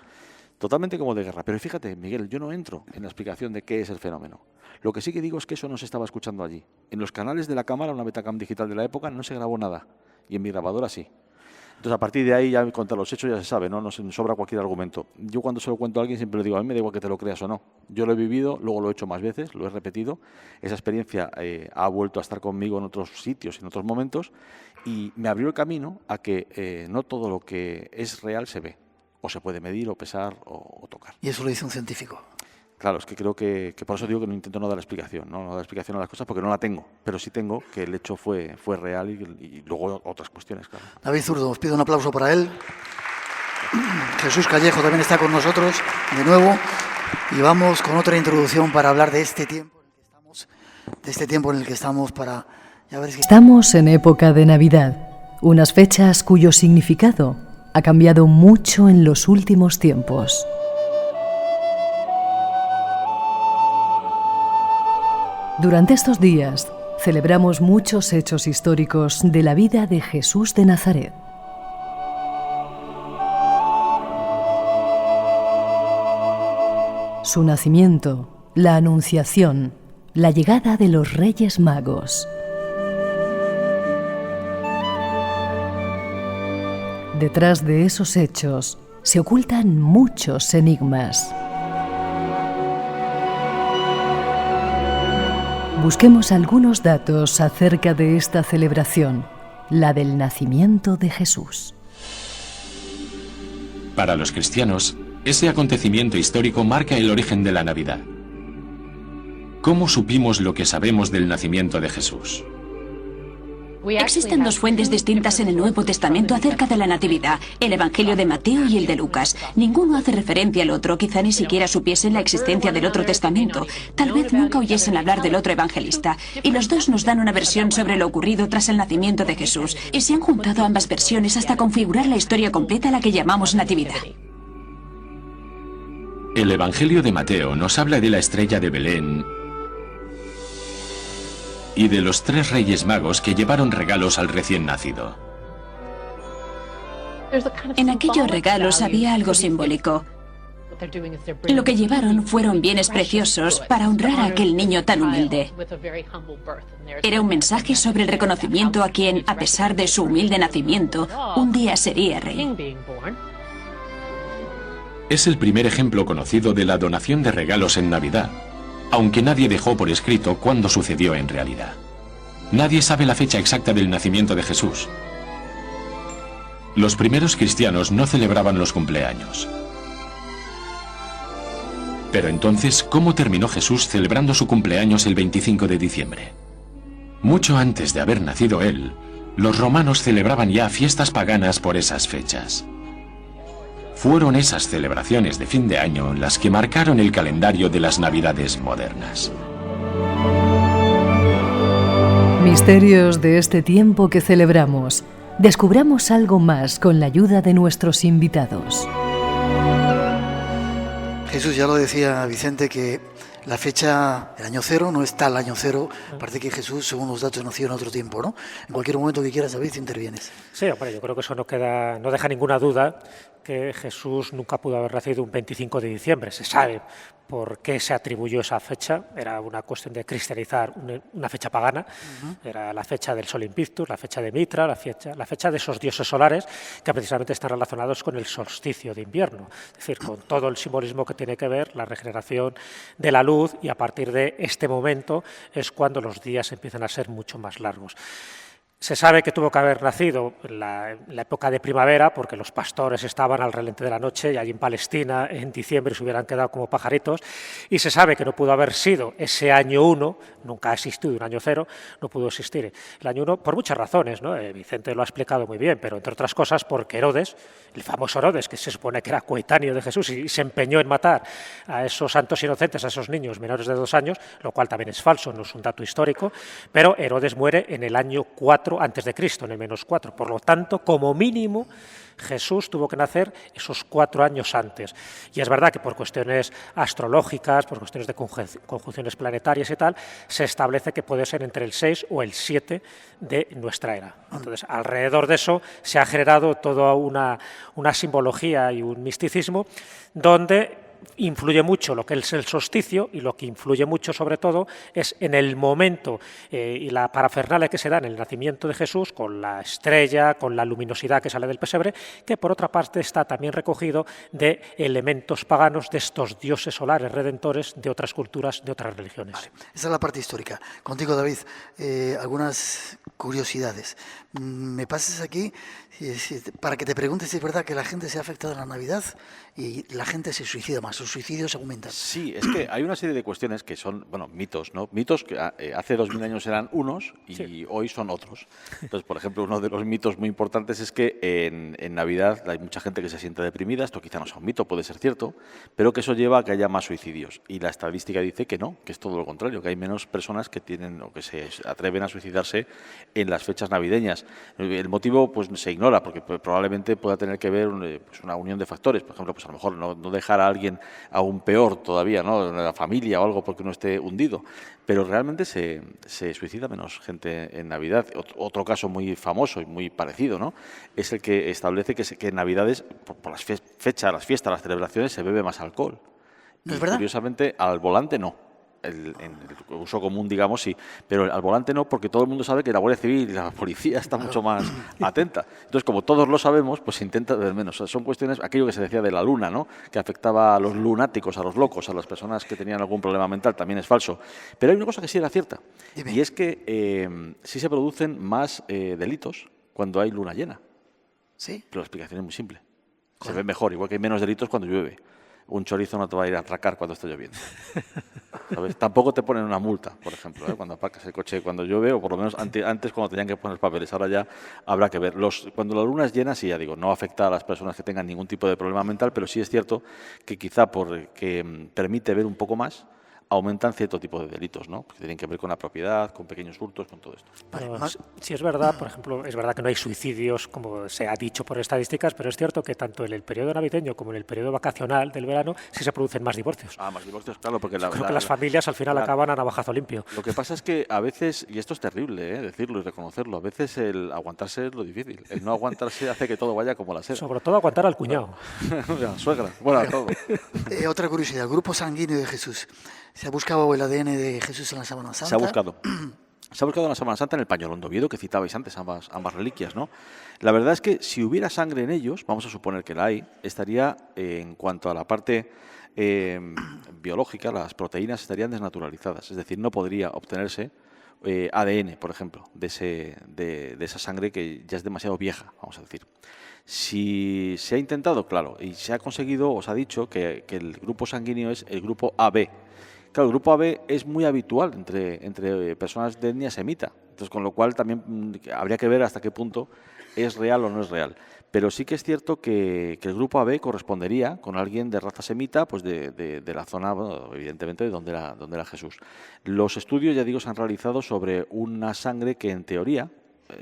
Speaker 14: Totalmente como de guerra. Pero fíjate, Miguel, yo no entro en la explicación de qué es el fenómeno. Lo que sí que digo es que eso no se estaba escuchando allí. En los canales de la cámara, una Betacam digital de la época, no se grabó nada. Y en mi grabadora sí. Entonces, a partir de ahí, ya contra los hechos ya se sabe, ¿no? Nos sobra cualquier argumento. Yo cuando se lo cuento a alguien siempre le digo, a mí me da igual que te lo creas o no. Yo lo he vivido, luego lo he hecho más veces, lo he repetido. Esa experiencia ha vuelto a estar conmigo en otros sitios, en otros momentos, y me abrió el camino a que no todo lo que es real se ve. O se puede medir, o pesar, o tocar.
Speaker 1: Y eso lo dice un científico.
Speaker 14: Claro, es que creo que por eso digo que no intento no dar explicación, no dar explicación a las cosas porque no la tengo, pero sí tengo que el hecho fue real y luego otras cuestiones, claro.
Speaker 1: David Zurdo, os pido un aplauso para él. Jesús Callejo también está con nosotros de nuevo y vamos con otra introducción para hablar de este tiempo en el que estamos, para ya ver si...
Speaker 9: Estamos en época de Navidad, unas fechas cuyo significado ha cambiado mucho en los últimos tiempos. Durante estos días celebramos muchos hechos históricos de la vida de Jesús de Nazaret. Su nacimiento, la Anunciación, la llegada de los Reyes Magos. Detrás de esos hechos se ocultan muchos enigmas. Busquemos algunos datos acerca de esta celebración, la del nacimiento de Jesús.
Speaker 15: Para los cristianos, ese acontecimiento histórico marca el origen de la Navidad. ¿Cómo supimos lo que sabemos del nacimiento de Jesús?
Speaker 16: Existen dos fuentes distintas en el Nuevo Testamento acerca de la Natividad, el Evangelio de Mateo y el de Lucas. Ninguno hace referencia al otro, quizá ni siquiera supiesen la existencia del otro testamento. Tal vez nunca oyesen hablar del otro evangelista. Y los dos nos dan una versión sobre lo ocurrido tras el nacimiento de Jesús. Y se han juntado ambas versiones hasta configurar la historia completa a la que llamamos Natividad.
Speaker 15: El Evangelio de Mateo nos habla de la estrella de Belén y de los 3 reyes magos que llevaron regalos al recién nacido.
Speaker 16: En aquellos regalos había algo simbólico. Lo que llevaron fueron bienes preciosos para honrar a aquel niño tan humilde. Era un mensaje sobre el reconocimiento a quien, a pesar de su humilde nacimiento, un día sería rey.
Speaker 15: Es el primer ejemplo conocido de la donación de regalos en Navidad, aunque nadie dejó por escrito cuándo sucedió en realidad. Nadie sabe la fecha exacta del nacimiento de Jesús. Los primeros cristianos no celebraban los cumpleaños. Pero entonces, ¿cómo terminó Jesús celebrando su cumpleaños el 25 de diciembre? Mucho antes de haber nacido él, los romanos celebraban ya fiestas paganas por esas fechas. Fueron esas celebraciones de fin de año las que marcaron el calendario de las Navidades modernas.
Speaker 9: Misterios de este tiempo que celebramos. Descubramos algo más con la ayuda de nuestros invitados.
Speaker 1: Jesús, ya lo decía Vicente, que la fecha, el año cero, no está el año cero. Parece que Jesús, según los datos, nació en otro tiempo, ¿no? En cualquier momento que quieras, David, intervienes.
Speaker 17: Sí, hombre, yo creo que eso no deja ninguna duda que Jesús nunca pudo haber nacido un 25 de diciembre. Se sabe por qué se atribuyó esa fecha. Era una cuestión de cristianizar una fecha pagana. Era la fecha del Sol Invictus, la fecha de Mitra, la fecha de esos dioses solares que precisamente están relacionados con el solsticio de invierno. Es decir, con todo el simbolismo que tiene que ver la regeneración de la luz, y a partir de este momento es cuando los días empiezan a ser mucho más largos. Se sabe que tuvo que haber nacido en la época de primavera, porque los pastores estaban al relente de la noche y allí en Palestina en diciembre se hubieran quedado como pajaritos, y se sabe que no pudo haber sido ese año 1, nunca ha existido un año 0, no pudo existir el año 1 por muchas razones, ¿no? Vicente lo ha explicado muy bien, pero entre otras cosas porque Herodes, el famoso Herodes, que se supone que era coetáneo de Jesús y se empeñó en matar a esos santos inocentes, a esos niños menores de 2 años, lo cual también es falso, no es un dato histórico, pero Herodes muere en el año 4 antes de Cristo, en el -4. Por lo tanto, como mínimo, Jesús tuvo que nacer esos 4 años antes. Y es verdad que por cuestiones astrológicas, por cuestiones de conjunciones planetarias y tal, se establece que puede ser entre el 6 o el 7 de nuestra era. Entonces, alrededor de eso se ha generado toda una simbología y un misticismo donde influye mucho lo que es el solsticio, y lo que influye mucho sobre todo es en el momento y la parafernalia que se da en el nacimiento de Jesús, con la estrella, con la luminosidad que sale del pesebre, que por otra parte está también recogido de elementos paganos de estos dioses solares redentores de otras culturas, de otras religiones.
Speaker 1: Vale. Esa es la parte histórica. Contigo, David, algunas curiosidades. Me pasas aquí para que te preguntes si es verdad que la gente se ha afectado en la Navidad y la gente se suicida más, los suicidios aumentan.
Speaker 14: Sí, es que hay una serie de cuestiones que son, bueno, mitos, ¿no? Mitos que hace 2000 años eran unos y hoy son otros. Entonces, por ejemplo, uno de los mitos muy importantes es que en Navidad hay mucha gente que se siente deprimida. Esto quizá no sea un mito, puede ser cierto, pero que eso lleva a que haya más suicidios. Y la estadística dice que no, que es todo lo contrario, que hay menos personas que tienen o que se atreven a suicidarse en las fechas navideñas. El motivo pues se ignora, porque probablemente pueda tener que ver pues una unión de factores. Por ejemplo, pues a lo mejor no dejar a alguien aún peor todavía, ¿no? La familia o algo, porque uno esté hundido. Pero realmente se suicida menos gente en Navidad. Otro caso muy famoso y muy parecido, ¿no? Es el que establece que en Navidades, por las fechas, las fiestas, las celebraciones, se bebe más alcohol.
Speaker 1: ¿No es verdad?
Speaker 14: Curiosamente, al volante no. En el uso común, digamos, sí, pero al volante no, porque todo el mundo sabe que la Guardia Civil y la policía está mucho más atenta. Entonces, como todos lo sabemos, pues se intenta beber menos. O sea, son cuestiones, aquello que se decía de la luna, ¿no? Que afectaba a los lunáticos, a los locos, a las personas que tenían algún problema mental, también es falso. Pero hay una cosa que sí era cierta, y es que sí se producen más delitos cuando hay luna llena.
Speaker 1: ¿Sí?
Speaker 14: Pero la explicación es muy simple. Se ve mejor, igual que hay menos delitos cuando llueve. Un chorizo no te va a ir a atracar cuando está lloviendo. ¿Sabes? Tampoco te ponen una multa, por ejemplo, cuando aparcas el coche cuando llueve, o por lo menos antes cuando tenían que poner papeles. Ahora ya habrá que ver. Cuando la luna es llena, sí, ya digo, no afecta a las personas que tengan ningún tipo de problema mental, pero sí es cierto que quizá porque permite ver un poco más, aumentan cierto tipo de delitos, ¿no? Que tienen que ver con la propiedad, con pequeños hurtos, con todo esto.
Speaker 17: Pero sí es verdad, por ejemplo, es verdad que no hay suicidios, como se ha dicho por estadísticas, pero es cierto que tanto en el periodo navideño como en el periodo vacacional del verano sí se producen más divorcios.
Speaker 14: Más divorcios, claro, porque
Speaker 17: creo que las familias al final acaban a navajazo limpio.
Speaker 14: Lo que pasa es que a veces, y esto es terrible, decirlo y reconocerlo, a veces el aguantarse es lo difícil. El no aguantarse hace que todo vaya como la seda.
Speaker 17: Sobre todo aguantar al cuñado.
Speaker 14: La suegra, bueno, a todo.
Speaker 1: Otra curiosidad, grupo sanguíneo de Jesús. ¿Se ha buscado el ADN de Jesús en la Sábana Santa?
Speaker 14: Se ha buscado. Se ha buscado en la Sábana Santa, en el pañolón de Oviedo, que citabais antes, ambas reliquias, ¿no? La verdad es que si hubiera sangre en ellos, vamos a suponer que la hay, estaría, en cuanto a la parte biológica, las proteínas estarían desnaturalizadas. Es decir, no podría obtenerse ADN, por ejemplo, de esa sangre que ya es demasiado vieja, vamos a decir. Si se ha intentado, claro, y se ha conseguido, os ha dicho que el grupo sanguíneo es el grupo AB. Claro, el grupo AB es muy habitual entre personas de etnia semita, entonces con lo cual también habría que ver hasta qué punto es real o no es real. Pero sí que es cierto que el grupo AB correspondería con alguien de raza semita, pues de la zona, bueno, evidentemente, de donde era Jesús. Los estudios, ya digo, se han realizado sobre una sangre que en teoría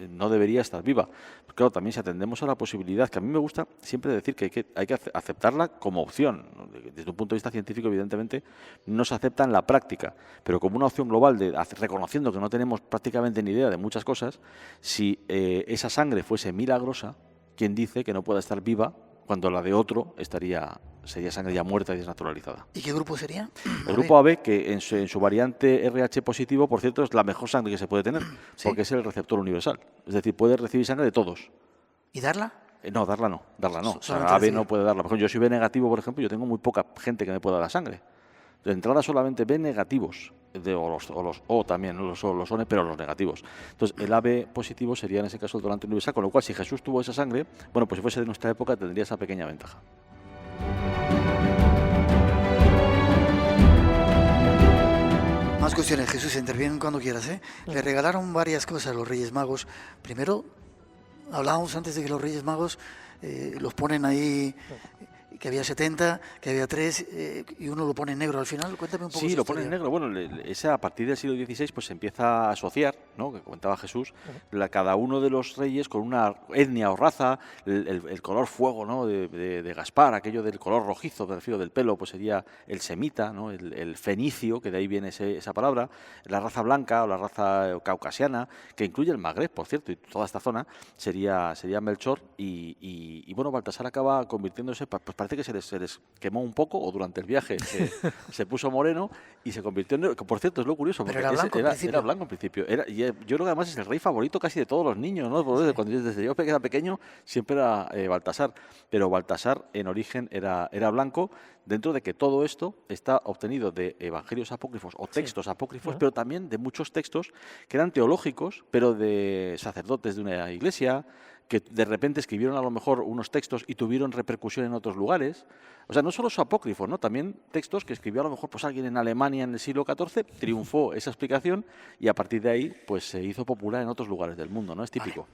Speaker 14: no debería estar viva. Pero claro, también si atendemos a la posibilidad, que a mí me gusta siempre decir que hay que aceptarla como opción. Desde un punto de vista científico, evidentemente, no se acepta en la práctica, pero como una opción global, reconociendo que no tenemos prácticamente ni idea de muchas cosas, si esa sangre fuese milagrosa, ¿quién dice que no pueda estar viva cuando la de otro sería sangre ya muerta y desnaturalizada?
Speaker 1: ¿Y qué grupo sería?
Speaker 14: El grupo AB, que en su variante RH positivo, por cierto, es la mejor sangre que se puede tener,
Speaker 1: ¿Sí?
Speaker 14: porque es el receptor universal. Es decir, puede recibir sangre de todos.
Speaker 1: ¿Y darla?
Speaker 14: No, darla no. O sea, AB no puede darla. Por ejemplo, yo soy B negativo, por ejemplo, yo tengo muy poca gente que me pueda dar sangre. De entrada solamente B negativos, o los O también, ¿no? los ONE, pero los negativos. Entonces, el AB positivo sería en ese caso el donante universal, con lo cual si Jesús tuvo esa sangre, bueno, pues si fuese de nuestra época tendría esa pequeña ventaja.
Speaker 1: Más cuestiones, Jesús, intervienen cuando quieras, ¿eh? Le regalaron varias cosas a los Reyes Magos. Primero, hablábamos antes de que los Reyes Magos los ponen ahí, que había 70, que había 3, y uno lo pone en negro al final. Cuéntame un poco.
Speaker 14: Sí, lo pone en negro. Bueno, a partir del siglo XVI pues se empieza a asociar, ¿no?, que comentaba Jesús, cada uno de los reyes con una etnia o raza, el color fuego, ¿no?, de Gaspar, aquello del color rojizo, me refiero, del pelo, pues sería el semita, ¿no?, el fenicio, que de ahí viene esa palabra, la raza blanca o la raza caucasiana, que incluye el Magreb, por cierto, y toda esta zona, sería Melchor, y bueno, Baltasar acaba convirtiéndose, pues parece que se les quemó un poco, o durante el viaje se puso moreno y se convirtió en negro, que por cierto es lo curioso, porque era blanco en principio. Y yo creo que además es el rey favorito casi de todos los niños, ¿no? Desde yo que era pequeño siempre era Baltasar, pero Baltasar en origen era blanco, dentro de que todo esto está obtenido de evangelios apócrifos o textos apócrifos, pero también de muchos textos que eran teológicos, pero de sacerdotes de una iglesia, que de repente escribieron a lo mejor unos textos y tuvieron repercusión en otros lugares. O sea, no solo su apócrifo, ¿no?, también textos que escribió a lo mejor pues alguien en Alemania en el siglo XIV, triunfó esa explicación y a partir de ahí pues se hizo popular en otros lugares del mundo, ¿no? Es típico.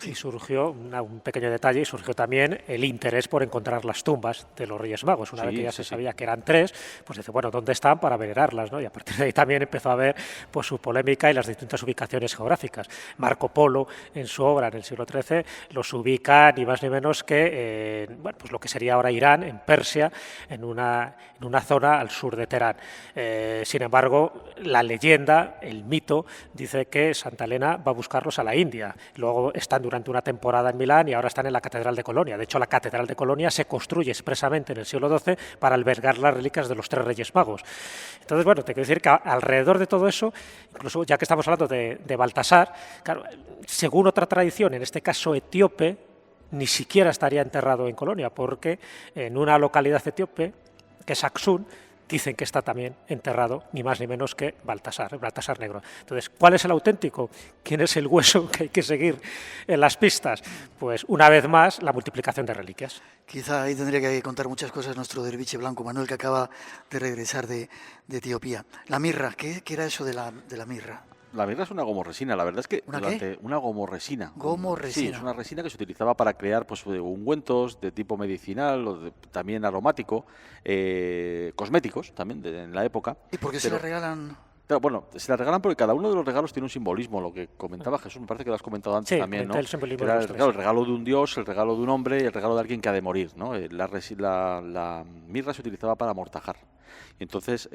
Speaker 17: Y surgió, un pequeño detalle, y surgió también el interés por encontrar las tumbas de los Reyes Magos. Una vez que ya se sabía que eran 3, pues dice, bueno, ¿dónde están para venerarlas, ¿no? Y a partir de ahí también empezó a haber pues su polémica y las distintas ubicaciones geográficas. Marco Polo, en su obra en el siglo XIII, los ubica ni más ni menos que bueno, pues lo que sería ahora Irán, en Persia, en una zona al sur de Teherán. Sin embargo, la leyenda, el mito, dice que Santa Elena va a buscarlos a la India. Luego están durante una temporada en Milán y ahora están en la Catedral de Colonia. De hecho, la Catedral de Colonia se construye expresamente en el siglo XII para albergar las reliquias de los 3 Reyes Magos. Entonces, bueno, te quiero decir que alrededor de todo eso, incluso ya que estamos hablando de Baltasar, claro, según otra tradición, en este caso etíope, ni siquiera estaría enterrado en Colonia, porque en una localidad etíope, que es Aksum, dicen que está también enterrado ni más ni menos que Baltasar Negro. Entonces, ¿cuál es el auténtico? ¿Quién es el hueso que hay que seguir en las pistas? Pues, una vez más, la multiplicación de reliquias.
Speaker 1: Quizá ahí tendría que contar muchas cosas nuestro derviche blanco, Manuel, que acaba de regresar de Etiopía. La mirra, ¿qué era eso de la mirra?
Speaker 14: La mirra es una gomorresina, la verdad es que una gomorresina. Sí, es una resina que se utilizaba para crear pues ungüentos de tipo medicinal o también aromático, cosméticos también en la época.
Speaker 1: ¿Y por qué se le regalan?
Speaker 14: Pero, bueno, se la regalan porque cada uno de los regalos tiene un simbolismo, lo que comentaba Jesús, me parece que lo has comentado antes también, ¿no? Era el regalo de un dios, el regalo de un hombre y el regalo de alguien que ha de morir, ¿no? La mirra se utilizaba para amortajar. Y entonces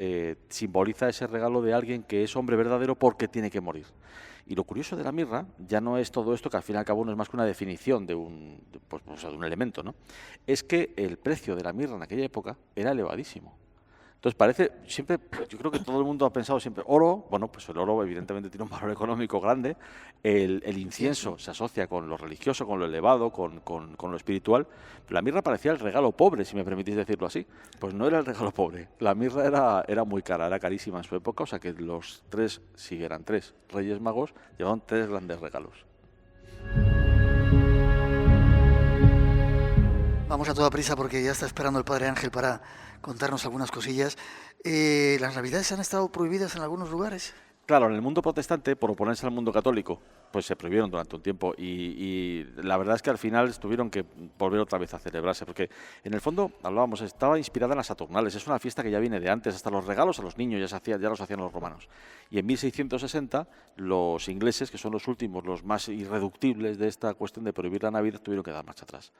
Speaker 14: simboliza ese regalo de alguien que es hombre verdadero porque tiene que morir. Y lo curioso de la mirra ya no es todo esto, que al fin y al cabo no es más que una definición de un elemento, ¿no? Es que el precio de la mirra en aquella época era elevadísimo. Entonces parece, siempre, yo creo que todo el mundo ha pensado siempre, oro, bueno, pues el oro evidentemente tiene un valor económico grande, el incienso se asocia con lo religioso, con lo elevado, con lo espiritual, pero la mirra parecía el regalo pobre, si me permitís decirlo así. Pues no era el regalo pobre, la mirra era muy cara, era carísima en su época, o sea que los 3, si eran 3 Reyes Magos, llevaban 3 grandes regalos.
Speaker 1: Vamos a toda prisa porque ya está esperando el Padre Ángel para contarnos algunas cosillas. ¿Las Navidades han estado prohibidas en algunos lugares?
Speaker 14: Claro, en el mundo protestante, por oponerse al mundo católico, pues se prohibieron durante un tiempo y la verdad es que al final tuvieron que volver otra vez a celebrarse, porque en el fondo, hablábamos, estaba inspirada en las Saturnales, es una fiesta que ya viene de antes, hasta los regalos a los niños ya los hacían los romanos. Y en 1660 los ingleses, que son los últimos, los más irreductibles de esta cuestión de prohibir la Navidad, tuvieron que dar marcha atrás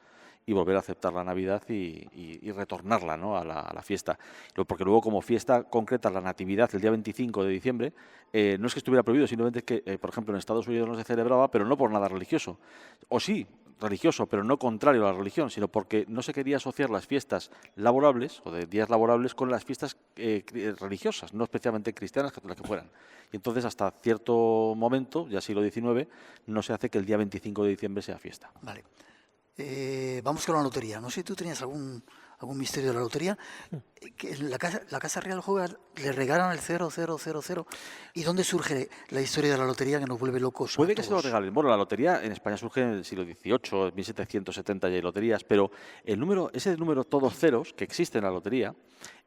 Speaker 14: y volver a aceptar la Navidad y retornarla, ¿no?, a la fiesta. Porque luego, como fiesta concreta, la Natividad, el día 25 de diciembre, no es que estuviera prohibido, simplemente que, por ejemplo, en Estados Unidos no se celebraba, pero no por nada religioso. O sí, religioso, pero no contrario a la religión, sino porque no se quería asociar las fiestas laborables o de días laborables con las fiestas religiosas, no especialmente cristianas, que las que fueran. Y entonces, hasta cierto momento, ya siglo XIX, no se hace que el día 25 de diciembre sea fiesta.
Speaker 1: Vale. Vamos con la lotería. No sé si tú tenías algún misterio de la lotería. Que la Casa Real juega, le regalan el 0000. ¿Y dónde surge la historia de la lotería que nos vuelve locos?
Speaker 14: Puede que se lo regalen. Bueno, la lotería en España surge en el siglo XVIII, 1770 ya hay loterías, pero ese número todos ceros que existe en la lotería,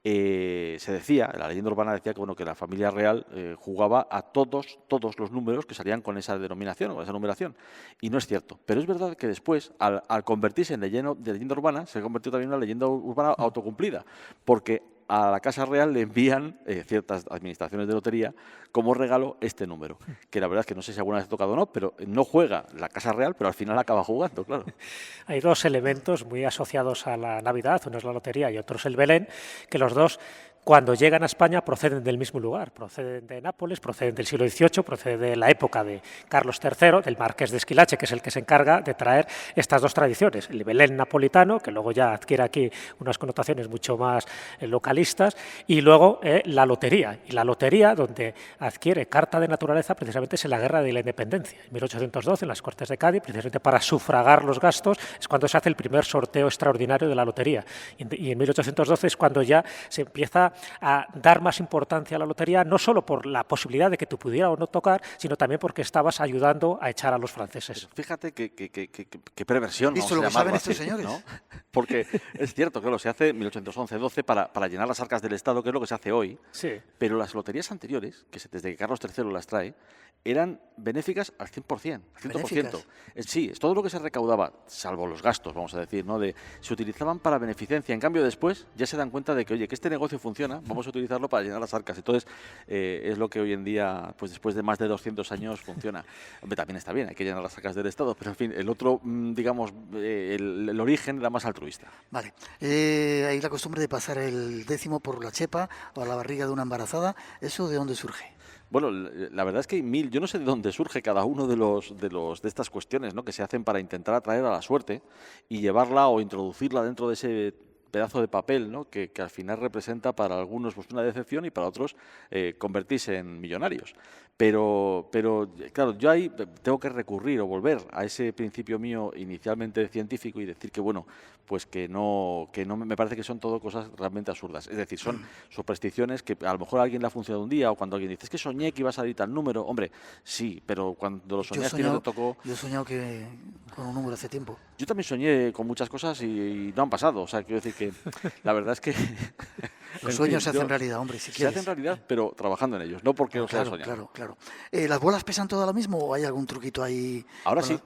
Speaker 14: se decía, la leyenda urbana decía que, bueno, que la familia real jugaba a todos los números que salían con esa denominación o esa numeración. Y no es cierto. Pero es verdad que después, al convertirse en leyenda urbana, se convirtió también en una leyenda urbana autocumplida. Porque a la Casa Real le envían ciertas administraciones de lotería como regalo este número, que la verdad es que no sé si alguna vez ha tocado o no, pero no juega la Casa Real, pero al final acaba jugando, claro.
Speaker 17: Hay dos elementos muy asociados a la Navidad, uno es la lotería y otro es el Belén, que los dos, cuando llegan a España, proceden del mismo lugar, proceden de Nápoles, proceden del siglo XVIII, proceden de la época de Carlos III, del marqués de Esquilache, que es el que se encarga de traer estas dos tradiciones, el Belén napolitano, que luego ya adquiere aquí unas connotaciones mucho más localistas, y luego la lotería. Y la lotería, donde adquiere carta de naturaleza, precisamente es en la Guerra de la Independencia. En 1812, en las Cortes de Cádiz, precisamente para sufragar los gastos, es cuando se hace el primer sorteo extraordinario de la lotería. Y en 1812 es cuando ya se empieza a dar más importancia a la lotería, no solo por la posibilidad de que te pudiera o no tocar, sino también porque estabas ayudando a echar a los franceses.
Speaker 14: Pero fíjate qué perversión,
Speaker 1: ¿Visto lo que saben estos señores?
Speaker 14: ¿No? Porque es cierto, claro, se hace en 1811-12 para llenar las arcas del Estado, que es lo que se hace hoy,
Speaker 17: sí. Pero
Speaker 14: las loterías anteriores, que desde que Carlos III las trae, eran benéficas al 100%, al 100%. Sí, es todo lo que se recaudaba, salvo los gastos, vamos a decir, ¿no? Se utilizaban para beneficencia. En cambio, después ya se dan cuenta de que, oye, que este negocio funciona, vamos a utilizarlo para llenar las arcas. Entonces, es lo que hoy en día, pues después de más de 200 años, funciona. Hombre, también está bien, hay que llenar las arcas del Estado, pero en fin, el otro, digamos, el origen era más altruista.
Speaker 1: Vale. Hay la costumbre de pasar el décimo por la chepa o a la barriga de una embarazada. ¿Eso de dónde surge?
Speaker 14: Bueno, la verdad es que yo no sé de dónde surge cada uno de estas cuestiones, ¿no?, que se hacen para intentar atraer a la suerte y llevarla o introducirla dentro de ese pedazo de papel, ¿no?, que al final representa para algunos pues una decepción y para otros convertirse en millonarios. Pero claro, yo ahí tengo que recurrir o volver a ese principio mío inicialmente científico y decir que, bueno, pues que no me parece que son todo cosas realmente absurdas. Es decir, son supersticiones que a lo mejor a alguien le ha funcionado un día, o cuando alguien dice, es que soñé que iba a salir tal número. Hombre, sí, pero cuando lo soñaste y no te tocó...
Speaker 1: Yo he soñado que con un número hace tiempo.
Speaker 14: Yo también soñé con muchas cosas y no han pasado. O sea, quiero decir que la verdad es que...
Speaker 1: Los sueños se hacen realidad, hombre, si quieres.
Speaker 14: Se hacen realidad, pero trabajando en ellos, no porque los haya soñado.
Speaker 1: Claro. ¿Las bolas pesan todas lo mismo o hay algún truquito ahí?
Speaker 14: Ahora sí.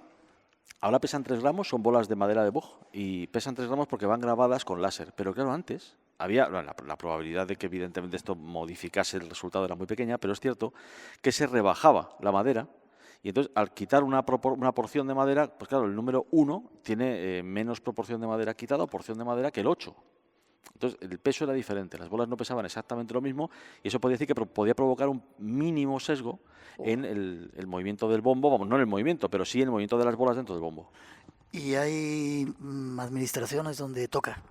Speaker 14: Ahora pesan 3 gramos, son bolas de madera de boj y pesan 3 gramos porque van grabadas con láser. Pero claro, antes había la probabilidad de que evidentemente esto modificase el resultado era muy pequeña, pero es cierto que se rebajaba la madera y entonces al quitar una porción de madera, pues claro, el número 1 tiene menos proporción de madera quitada o porción de madera que el 8. Entonces, el peso era diferente, las bolas no pesaban exactamente lo mismo y eso podía decir que podía provocar un mínimo sesgo en el movimiento del bombo, vamos, no en el movimiento, pero sí en el movimiento de las bolas dentro del bombo.
Speaker 1: ¿Y hay administraciones donde toca?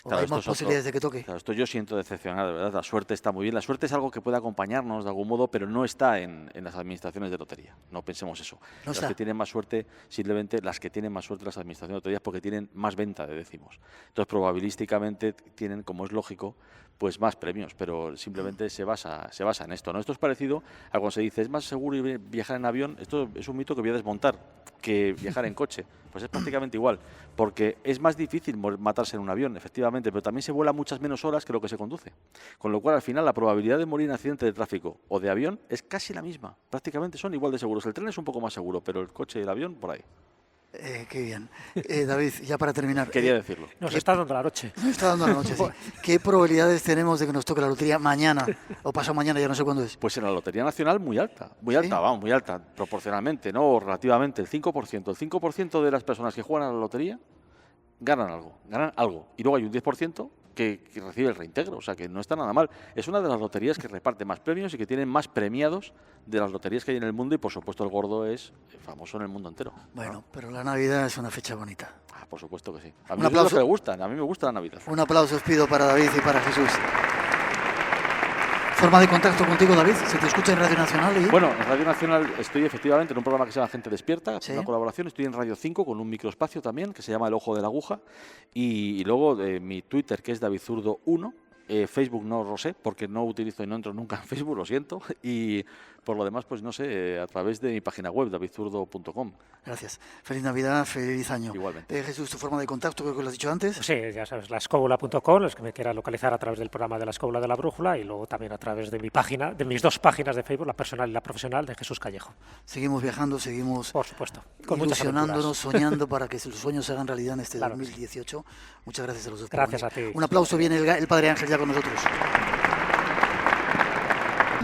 Speaker 1: ¿O
Speaker 14: Claro,
Speaker 1: hay más posibilidades de que toque?
Speaker 14: Claro, esto yo siento decepcionado, de verdad. La suerte está muy bien. La suerte es algo que puede acompañarnos de algún modo, pero no está en las administraciones de lotería. No pensemos eso.
Speaker 1: No
Speaker 14: las que tienen más suerte, simplemente las que tienen más suerte las administraciones de loterías porque tienen más venta de décimos. Entonces, probabilísticamente tienen, como es lógico, pues más premios, pero simplemente se basa en esto, ¿no? Esto es parecido a cuando se dice, es más seguro viajar en avión. Esto es un mito que voy a desmontar. que viajar en coche. Pues es prácticamente igual, porque es más difícil matarse en un avión, efectivamente, pero también se vuela muchas menos horas que lo que se conduce. Con lo cual, al final, la probabilidad de morir en accidente de tráfico o de avión es casi la misma. Prácticamente son igual de seguros. El tren es un poco más seguro, pero el coche y el avión, por ahí.
Speaker 1: Qué bien. David, ya para terminar.
Speaker 14: Quería decirlo.
Speaker 17: Nos está dando la noche.
Speaker 1: Nos está dando la noche, sí. ¿Qué probabilidades tenemos de que nos toque la lotería mañana o pasado mañana? Ya no sé cuándo es.
Speaker 14: Pues en la Lotería Nacional muy alta, muy alta, proporcionalmente, no o relativamente, el 5%. El 5% de las personas que juegan a la lotería ganan algo. Y luego hay un 10% que recibe el reintegro, o sea que no está nada mal. Es una de las loterías que reparte más premios y que tienen más premiados de las loterías que hay en el mundo, y por supuesto el gordo es famoso en el mundo entero.
Speaker 1: Bueno, pero la Navidad es una fecha bonita.
Speaker 14: Por supuesto que sí. A mí es lo que me gusta, a mí me gusta la Navidad.
Speaker 1: Un aplauso os pido para David y para Jesús. ¿Forma de contacto contigo, David? ¿Se te escucha en Radio Nacional?
Speaker 14: Bueno, en Radio Nacional estoy efectivamente en un programa que se llama Gente Despierta, una colaboración. Estoy en Radio 5 con un microespacio también que se llama El Ojo de la Aguja. Y luego mi Twitter, que es David Zurdo 1. Facebook no lo sé, porque no utilizo y no entro nunca en Facebook, lo siento. Y por lo demás, pues no sé, a través de mi página web, davidzurdo.com.
Speaker 1: Gracias. Feliz Navidad, feliz año.
Speaker 14: Igualmente.
Speaker 1: Jesús, tu forma de contacto, creo que lo has dicho antes.
Speaker 17: Sí, ya sabes, laescobula.com, los que me quieran localizar a través del programa de La Escóbula de la Brújula, y luego también a través de mi página, de mis 2 páginas de Facebook, la personal y la profesional, de Jesús Callejo.
Speaker 1: Seguimos viajando, seguimos
Speaker 17: por supuesto,
Speaker 1: con ilusionándonos, soñando para que los sueños se hagan realidad en este 2018. Muchas gracias a los dos.
Speaker 17: Gracias a ti.
Speaker 1: Un aplauso, viene el Padre Ángel ya con nosotros.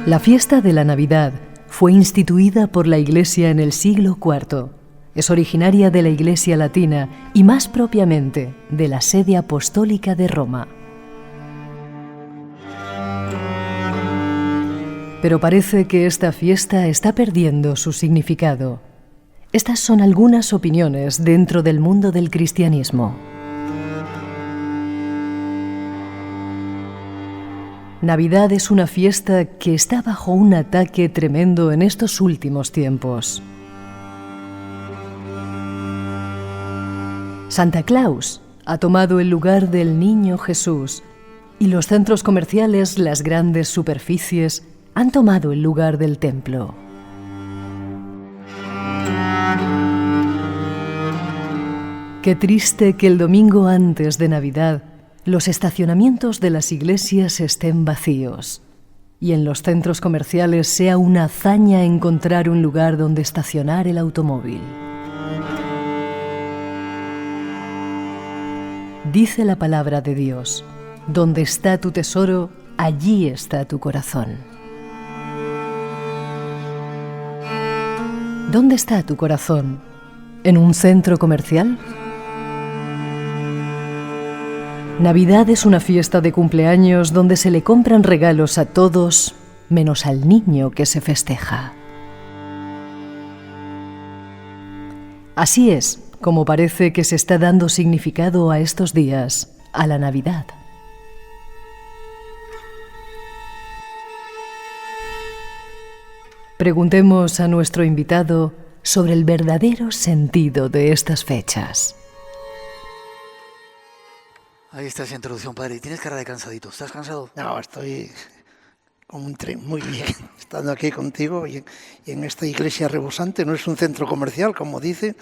Speaker 9: La fiesta de la Navidad fue instituida por la Iglesia en el siglo IV. Es originaria de la Iglesia latina y más propiamente de la sede apostólica de Roma. Pero parece que esta fiesta está perdiendo su significado. Estas son algunas opiniones dentro del mundo del cristianismo. Navidad es una fiesta que está bajo un ataque tremendo en estos últimos tiempos. Santa Claus ha tomado el lugar del niño Jesús y los centros comerciales, las grandes superficies, han tomado el lugar del templo. Qué triste que el domingo antes de Navidad los estacionamientos de las iglesias estén vacíos y en los centros comerciales sea una hazaña encontrar un lugar donde estacionar el automóvil. Dice la palabra de Dios: donde está tu tesoro, allí está tu corazón. ¿Dónde está tu corazón? ¿En un centro comercial? Navidad es una fiesta de cumpleaños donde se le compran regalos a todos, menos al niño que se festeja. Así es como parece que se está dando significado a estos días, a la Navidad. Preguntemos a nuestro invitado sobre el verdadero sentido de estas fechas.
Speaker 1: Ahí está esa introducción, padre. Tienes cara de cansadito. ¿Estás cansado?
Speaker 18: No, estoy como un tren, muy bien, estando aquí contigo y en esta iglesia rebosante. No es un centro comercial, como dice,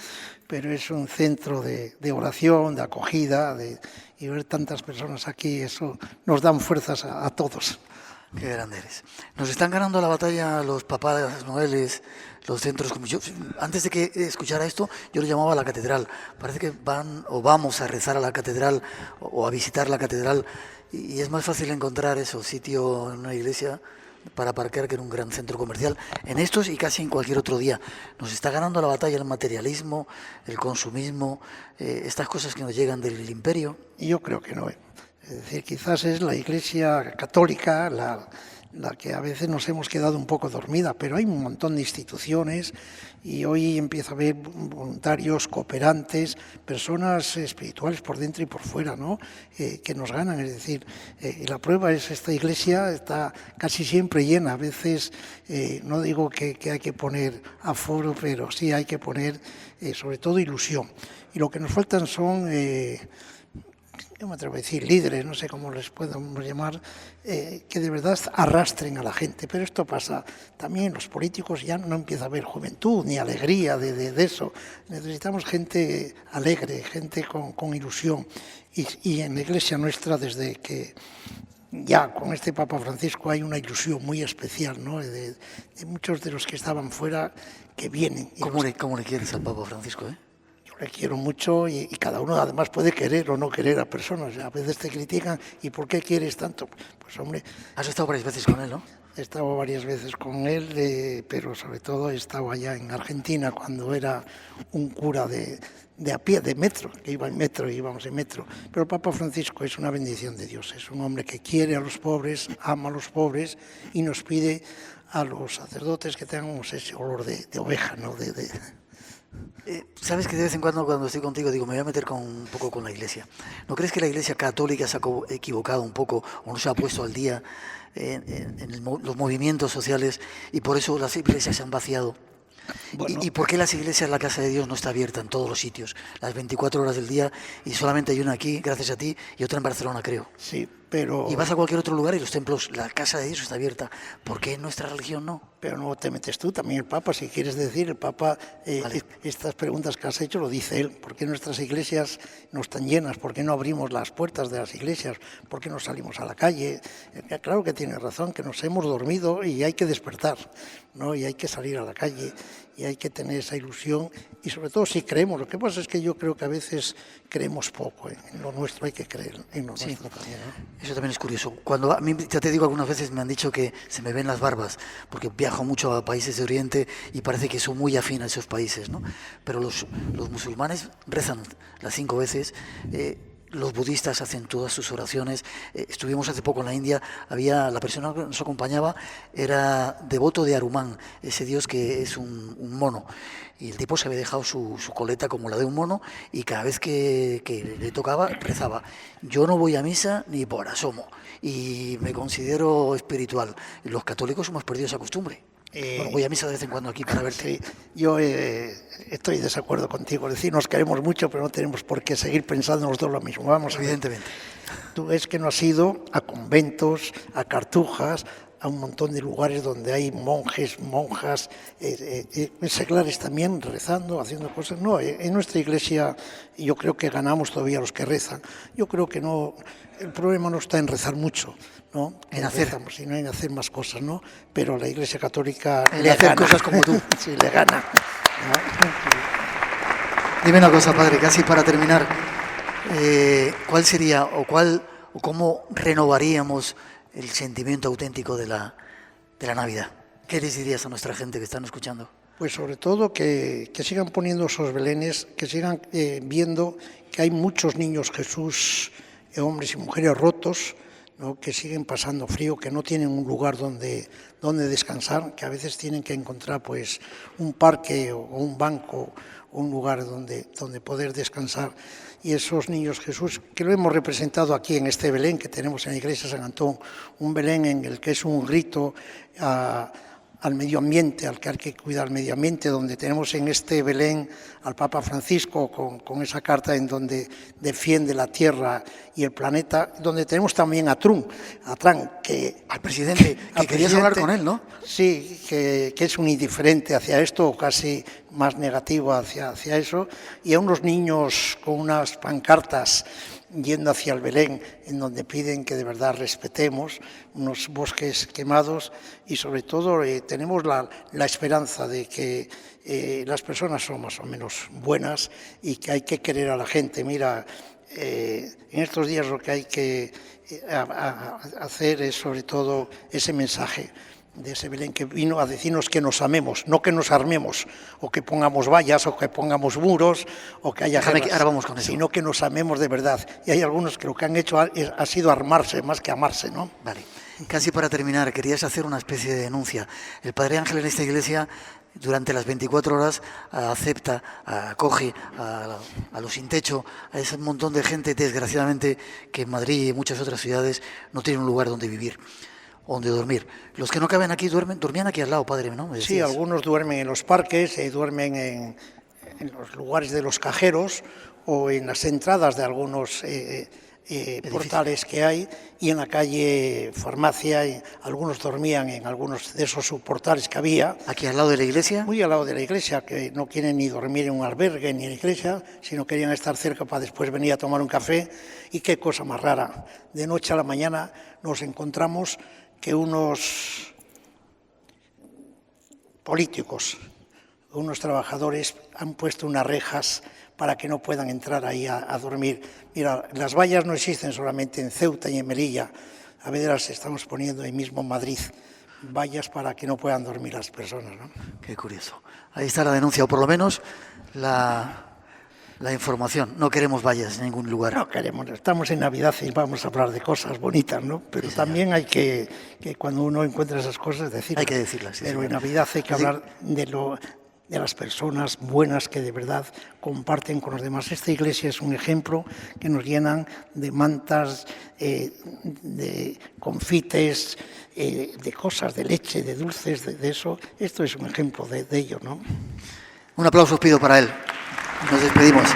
Speaker 18: pero es un centro de oración, de acogida, y ver tantas personas aquí, eso nos dan fuerzas a todos.
Speaker 1: Qué grande eres. Nos están ganando la batalla los papás noeles, los centros. Antes de que escuchara esto, yo lo llamaba la catedral. Parece que van o vamos a rezar a la catedral o a visitar la catedral, y es más fácil encontrar eso, sitio en una iglesia para aparcar, que en un gran centro comercial, en estos y casi en cualquier otro día. Nos está ganando la batalla el materialismo, el consumismo, estas cosas que nos llegan del imperio.
Speaker 18: Yo creo que no. Es decir, quizás es la Iglesia católica la que a veces nos hemos quedado un poco dormida, pero hay un montón de instituciones y hoy empieza a haber voluntarios, cooperantes, personas espirituales por dentro y por fuera, ¿no? Que nos ganan. Es decir, la prueba es esta iglesia está casi siempre llena. A veces no digo que hay que poner aforo, pero sí hay que poner sobre todo ilusión. Y lo que nos faltan son yo me atrevo a decir, líderes, no sé cómo les podemos llamar, que de verdad arrastren a la gente. Pero esto pasa también, los políticos ya no empieza a haber juventud ni alegría de eso. Necesitamos gente alegre, gente con ilusión. Y en la Iglesia nuestra, desde que ya con este Papa Francisco hay una ilusión muy especial, ¿no? De muchos de los que estaban fuera que vienen.
Speaker 1: ¿Cómo le quieres al Papa Francisco,
Speaker 18: Yo le quiero mucho y cada uno además puede querer o no querer a personas. A veces te critican, ¿y por qué quieres tanto? Pues hombre...
Speaker 1: Has estado varias veces con él, ¿no?
Speaker 18: He estado varias veces con él, pero sobre todo he estado allá en Argentina cuando era un cura de a pie, de metro, que iba en metro, íbamos en metro. Pero el Papa Francisco es una bendición de Dios, es un hombre que quiere a los pobres, ama a los pobres y nos pide a los sacerdotes que tengamos ese olor de oveja, ¿no?
Speaker 1: Sabes que de vez en cuando estoy contigo digo, me voy a meter un poco con la Iglesia. ¿No crees que la Iglesia católica se ha equivocado un poco o no se ha puesto al día en los movimientos sociales y por eso las iglesias se han vaciado? Bueno. ¿Y por qué las iglesias, la casa de Dios no está abierta en todos los sitios, las 24 horas del día y solamente hay una aquí, gracias a ti, y otra en Barcelona, creo?
Speaker 18: Sí, pero...
Speaker 1: Y vas a cualquier otro lugar y los templos, la casa de Dios está abierta. ¿Por qué en nuestra religión no?
Speaker 18: Pero no te metes tú, también el Papa, si quieres decir, el Papa, vale. Estas preguntas que has hecho lo dice él. ¿Por qué nuestras iglesias no están llenas? ¿Por qué no abrimos las puertas de las iglesias? ¿Por qué no salimos a la calle? Claro que tiene razón, que nos hemos dormido y hay que despertar, ¿no? Y hay que salir a la calle y hay que tener esa ilusión y sobre todo si creemos. Lo que pasa es que yo creo que a veces creemos poco, en lo nuestro hay que creer, en lo nuestro también, ¿no?
Speaker 1: Eso también es curioso. Cuando a mí, ya te digo, algunas veces me han dicho que se me ven las barbas, porque viajo mucho a países de Oriente y parece que soy muy afín a esos países, ¿no? Pero los musulmanes rezan las 5 veces, los budistas hacen todas sus oraciones. Estuvimos hace poco en la India, la persona que nos acompañaba era devoto de Hanuman, ese dios que es un mono. Y el tipo se había dejado su coleta como la de un mono y cada vez que le tocaba rezaba. Yo no voy a misa ni por asomo y me considero espiritual. Los católicos hemos perdido esa costumbre. Bueno, voy a misa de vez en cuando aquí para verte.
Speaker 18: Sí, yo estoy de desacuerdo contigo. Es decir, nos queremos mucho, pero no tenemos por qué seguir pensando nosotros lo mismo. Vamos,
Speaker 1: evidentemente.
Speaker 18: Tú ves que no has ido a conventos, a cartujas, a un montón de lugares donde hay monjes, monjas, seglares también rezando, haciendo cosas. No, en nuestra iglesia yo creo que ganamos todavía los que rezan. Yo creo que no, el problema no está en rezar mucho, ¿no?
Speaker 1: En hacer.
Speaker 18: Rezamos, sino en hacer más cosas, ¿no? Pero la Iglesia Católica
Speaker 1: le hacer gana. Cosas como tú.
Speaker 18: Sí, le gana.
Speaker 1: Dime una cosa, padre, casi para terminar. ¿Cuál sería o cómo renovaríamos el sentimiento auténtico de la Navidad? ¿Qué les dirías a nuestra gente que están escuchando?
Speaker 18: Pues sobre todo que sigan poniendo esos belenes, que sigan viendo que hay muchos niños Jesús, hombres y mujeres rotos, ¿no? Que siguen pasando frío, que no tienen un lugar donde descansar, que a veces tienen que encontrar pues un parque o un banco, un lugar donde poder descansar. Y esos niños Jesús, que lo hemos representado aquí en este Belén que tenemos en la iglesia San Antón, un Belén en el que es un grito al medio ambiente, al que hay que cuidar el medio ambiente, donde tenemos en este Belén al Papa Francisco con esa carta en donde defiende la tierra y el planeta, donde tenemos también a Trump,
Speaker 1: al presidente, que querías hablar con él, ¿no?
Speaker 18: Sí, que es un indiferente hacia esto, o casi más negativo hacia eso, y a unos niños con unas pancartas yendo hacia el Belén, en donde piden que de verdad respetemos unos bosques quemados y sobre todo tenemos la esperanza de que las personas son más o menos buenas y que hay que querer a la gente. Mira, en estos días lo que hay que hacer es sobre todo ese mensaje de ese Belén que vino a decirnos que nos amemos, no que nos armemos, o que pongamos vallas, o que pongamos muros, o que haya guerras,
Speaker 1: ahora vamos con eso.
Speaker 18: Sino que nos amemos de verdad. Y hay algunos que lo que han hecho ha sido armarse más que amarse, ¿no?
Speaker 1: Vale. Casi para terminar, querías hacer una especie de denuncia. El Padre Ángel en esta iglesia, durante las 24 horas, acoge a los sin techo, a ese montón de gente, desgraciadamente, que en Madrid y en muchas otras ciudades no tienen un lugar donde vivir, donde dormir. Los que no caben aquí dormían aquí al lado, padre, ¿no?
Speaker 18: Sí, algunos duermen en los parques, duermen en los lugares de los cajeros o en las entradas de algunos portales que hay, y en la calle Farmacia, y algunos dormían en algunos de esos subportales que había.
Speaker 1: ¿Aquí al lado de la iglesia?
Speaker 18: Muy al lado de la iglesia, que no quieren ni dormir en un albergue ni en la iglesia, sino querían estar cerca para después venir a tomar un café. Y qué cosa más rara, de noche a la mañana nos encontramos que unos políticos, unos trabajadores han puesto unas rejas para que no puedan entrar ahí a dormir. Mira, las vallas no existen solamente en Ceuta y en Melilla, a veces las estamos poniendo ahí mismo en Madrid, vallas para que no puedan dormir las personas, ¿no?
Speaker 1: Qué curioso. Ahí está la denuncia, o por lo menos la información. No queremos vallas en ningún lugar.
Speaker 18: No queremos, estamos en Navidad y vamos a hablar de cosas bonitas, ¿no? Pero sí, también hay que cuando uno encuentra esas cosas, decirlas.
Speaker 1: Hay que decirlas, sí.
Speaker 18: Pero en Navidad hay que hablar de las personas buenas que de verdad comparten con los demás. Esta iglesia es un ejemplo que nos llenan de mantas, de confites, de cosas, de leche, de dulces, de eso. Esto es un ejemplo de ello, ¿no?
Speaker 1: Un aplauso os pido para él. Nos despedimos.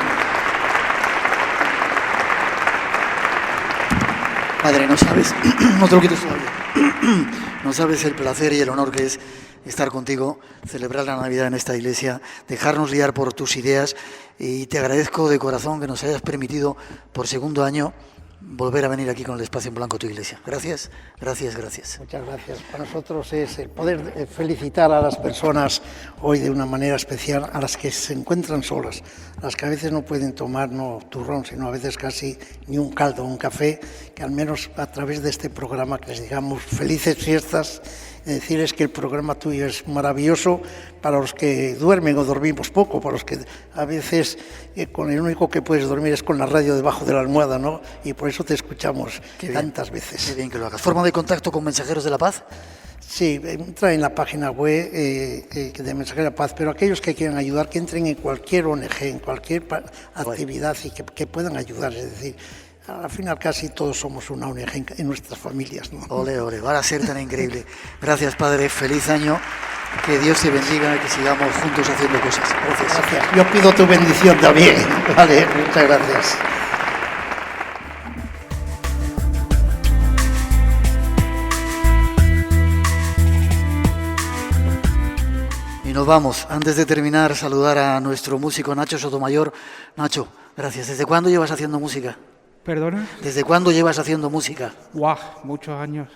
Speaker 1: Padre, no sabes, no te lo quites todavía. No sabes el placer y el honor que es estar contigo, celebrar la Navidad en esta iglesia, dejarnos guiar por tus ideas, y te agradezco de corazón que nos hayas permitido por segundo año volver a venir aquí con el Espacio en Blanco a tu iglesia. Gracias, gracias, gracias.
Speaker 18: Muchas gracias. Para nosotros es el poder felicitar a las personas hoy de una manera especial, a las que se encuentran solas, a las que a veces no pueden tomar no turrón, sino a veces casi ni un caldo o un café, que al menos a través de este programa que les digamos felices fiestas, y decirles que el programa tuyo es maravilloso para los que duermen o dormimos poco, para los que a veces con el único que puedes dormir es con la radio debajo de la almohada, ¿no? Y por eso te escuchamos tantas veces.
Speaker 1: Qué bien que lo hagas. ¿Forma de contacto con Mensajeros de la Paz?
Speaker 18: Sí, entra en la página web de Mensajeros de la Paz, pero aquellos que quieran ayudar, que entren en cualquier ONG, en cualquier actividad y que puedan ayudar, es decir, al final casi todos somos una ONG en nuestras familias, ¿no?
Speaker 1: Ole, ole, va a ser tan increíble. Gracias, Padre, feliz año, que Dios te bendiga y que sigamos juntos haciendo cosas. Gracias.
Speaker 18: Gracias. Yo pido tu bendición también. Vale, muchas gracias.
Speaker 1: Y nos vamos. Antes de terminar, saludar a nuestro músico Nacho Sotomayor. Nacho, gracias. ¿Desde cuándo llevas haciendo música?
Speaker 19: ¿Perdona?
Speaker 1: ¿Desde cuándo llevas haciendo música?
Speaker 19: ¡Guau! Muchos años.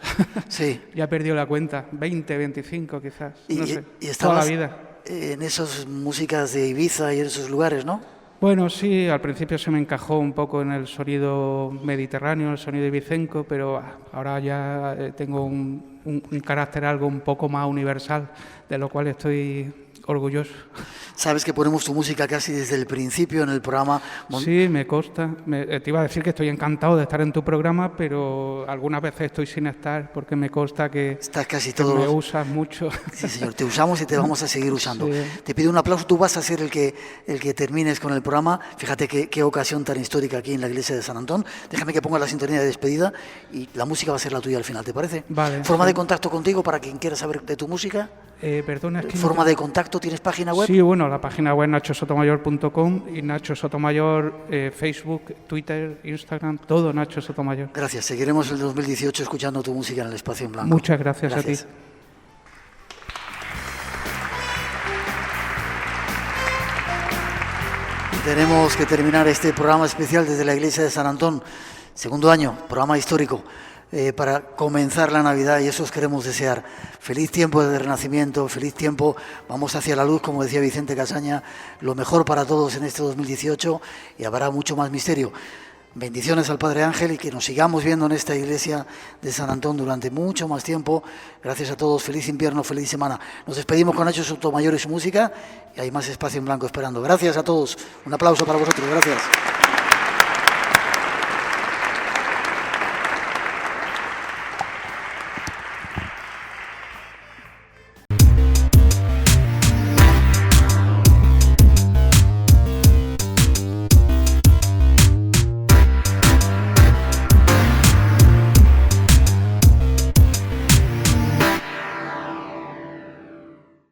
Speaker 1: Sí.
Speaker 19: Ya he perdido la cuenta. 20, 25 quizás. No sé.
Speaker 1: Y estabas
Speaker 19: toda la vida.
Speaker 1: En esas músicas de Ibiza y en esos lugares, ¿no?
Speaker 19: Bueno, sí, al principio se me encajó un poco en el sonido mediterráneo, el sonido ibicenco, pero ahora ya tengo un carácter algo un poco más universal, de lo cual estoy orgulloso.
Speaker 1: Sabes que ponemos tu música casi desde el principio en el programa.
Speaker 19: Sí, me consta. Te iba a decir que estoy encantado de estar en tu programa, pero algunas veces estoy sin estar porque me consta que,
Speaker 1: estás casi todo
Speaker 19: me usas mucho.
Speaker 1: Sí, señor, te usamos y te vamos a seguir usando.
Speaker 19: Sí.
Speaker 1: Te pido un aplauso. Tú vas a ser el que termines con el programa. Fíjate qué ocasión tan histórica aquí en la iglesia de San Antón. Déjame que ponga la sintonía de despedida y la música va a ser la tuya al final, ¿te parece?
Speaker 19: Vale.
Speaker 1: ¿Forma de contacto contigo para quien quiera saber de tu música?
Speaker 19: Perdona, es que
Speaker 1: ¿Forma de contacto? ¿Tienes página web?
Speaker 19: Sí, bueno, la página web nachosotomayor.com y Nacho Sotomayor, Facebook, Twitter, Instagram, todo Nacho Sotomayor.
Speaker 1: Gracias. Seguiremos el 2018 escuchando tu música en el Espacio en Blanco.
Speaker 19: Muchas gracias. A ti.
Speaker 1: Tenemos que terminar este programa especial desde la iglesia de San Antón. Segundo año, programa histórico. Para comenzar la Navidad, y eso os queremos desear. Feliz tiempo de renacimiento, feliz tiempo, vamos hacia la luz, como decía Vicente Casaña, lo mejor para todos en este 2018 y habrá mucho más misterio. Bendiciones al Padre Ángel y que nos sigamos viendo en esta iglesia de San Antón durante mucho más tiempo. Gracias a todos, feliz invierno, feliz semana. Nos despedimos con Nacho Sotomayor y su música y hay más Espacio en Blanco esperando. Gracias a todos, un aplauso para vosotros, gracias.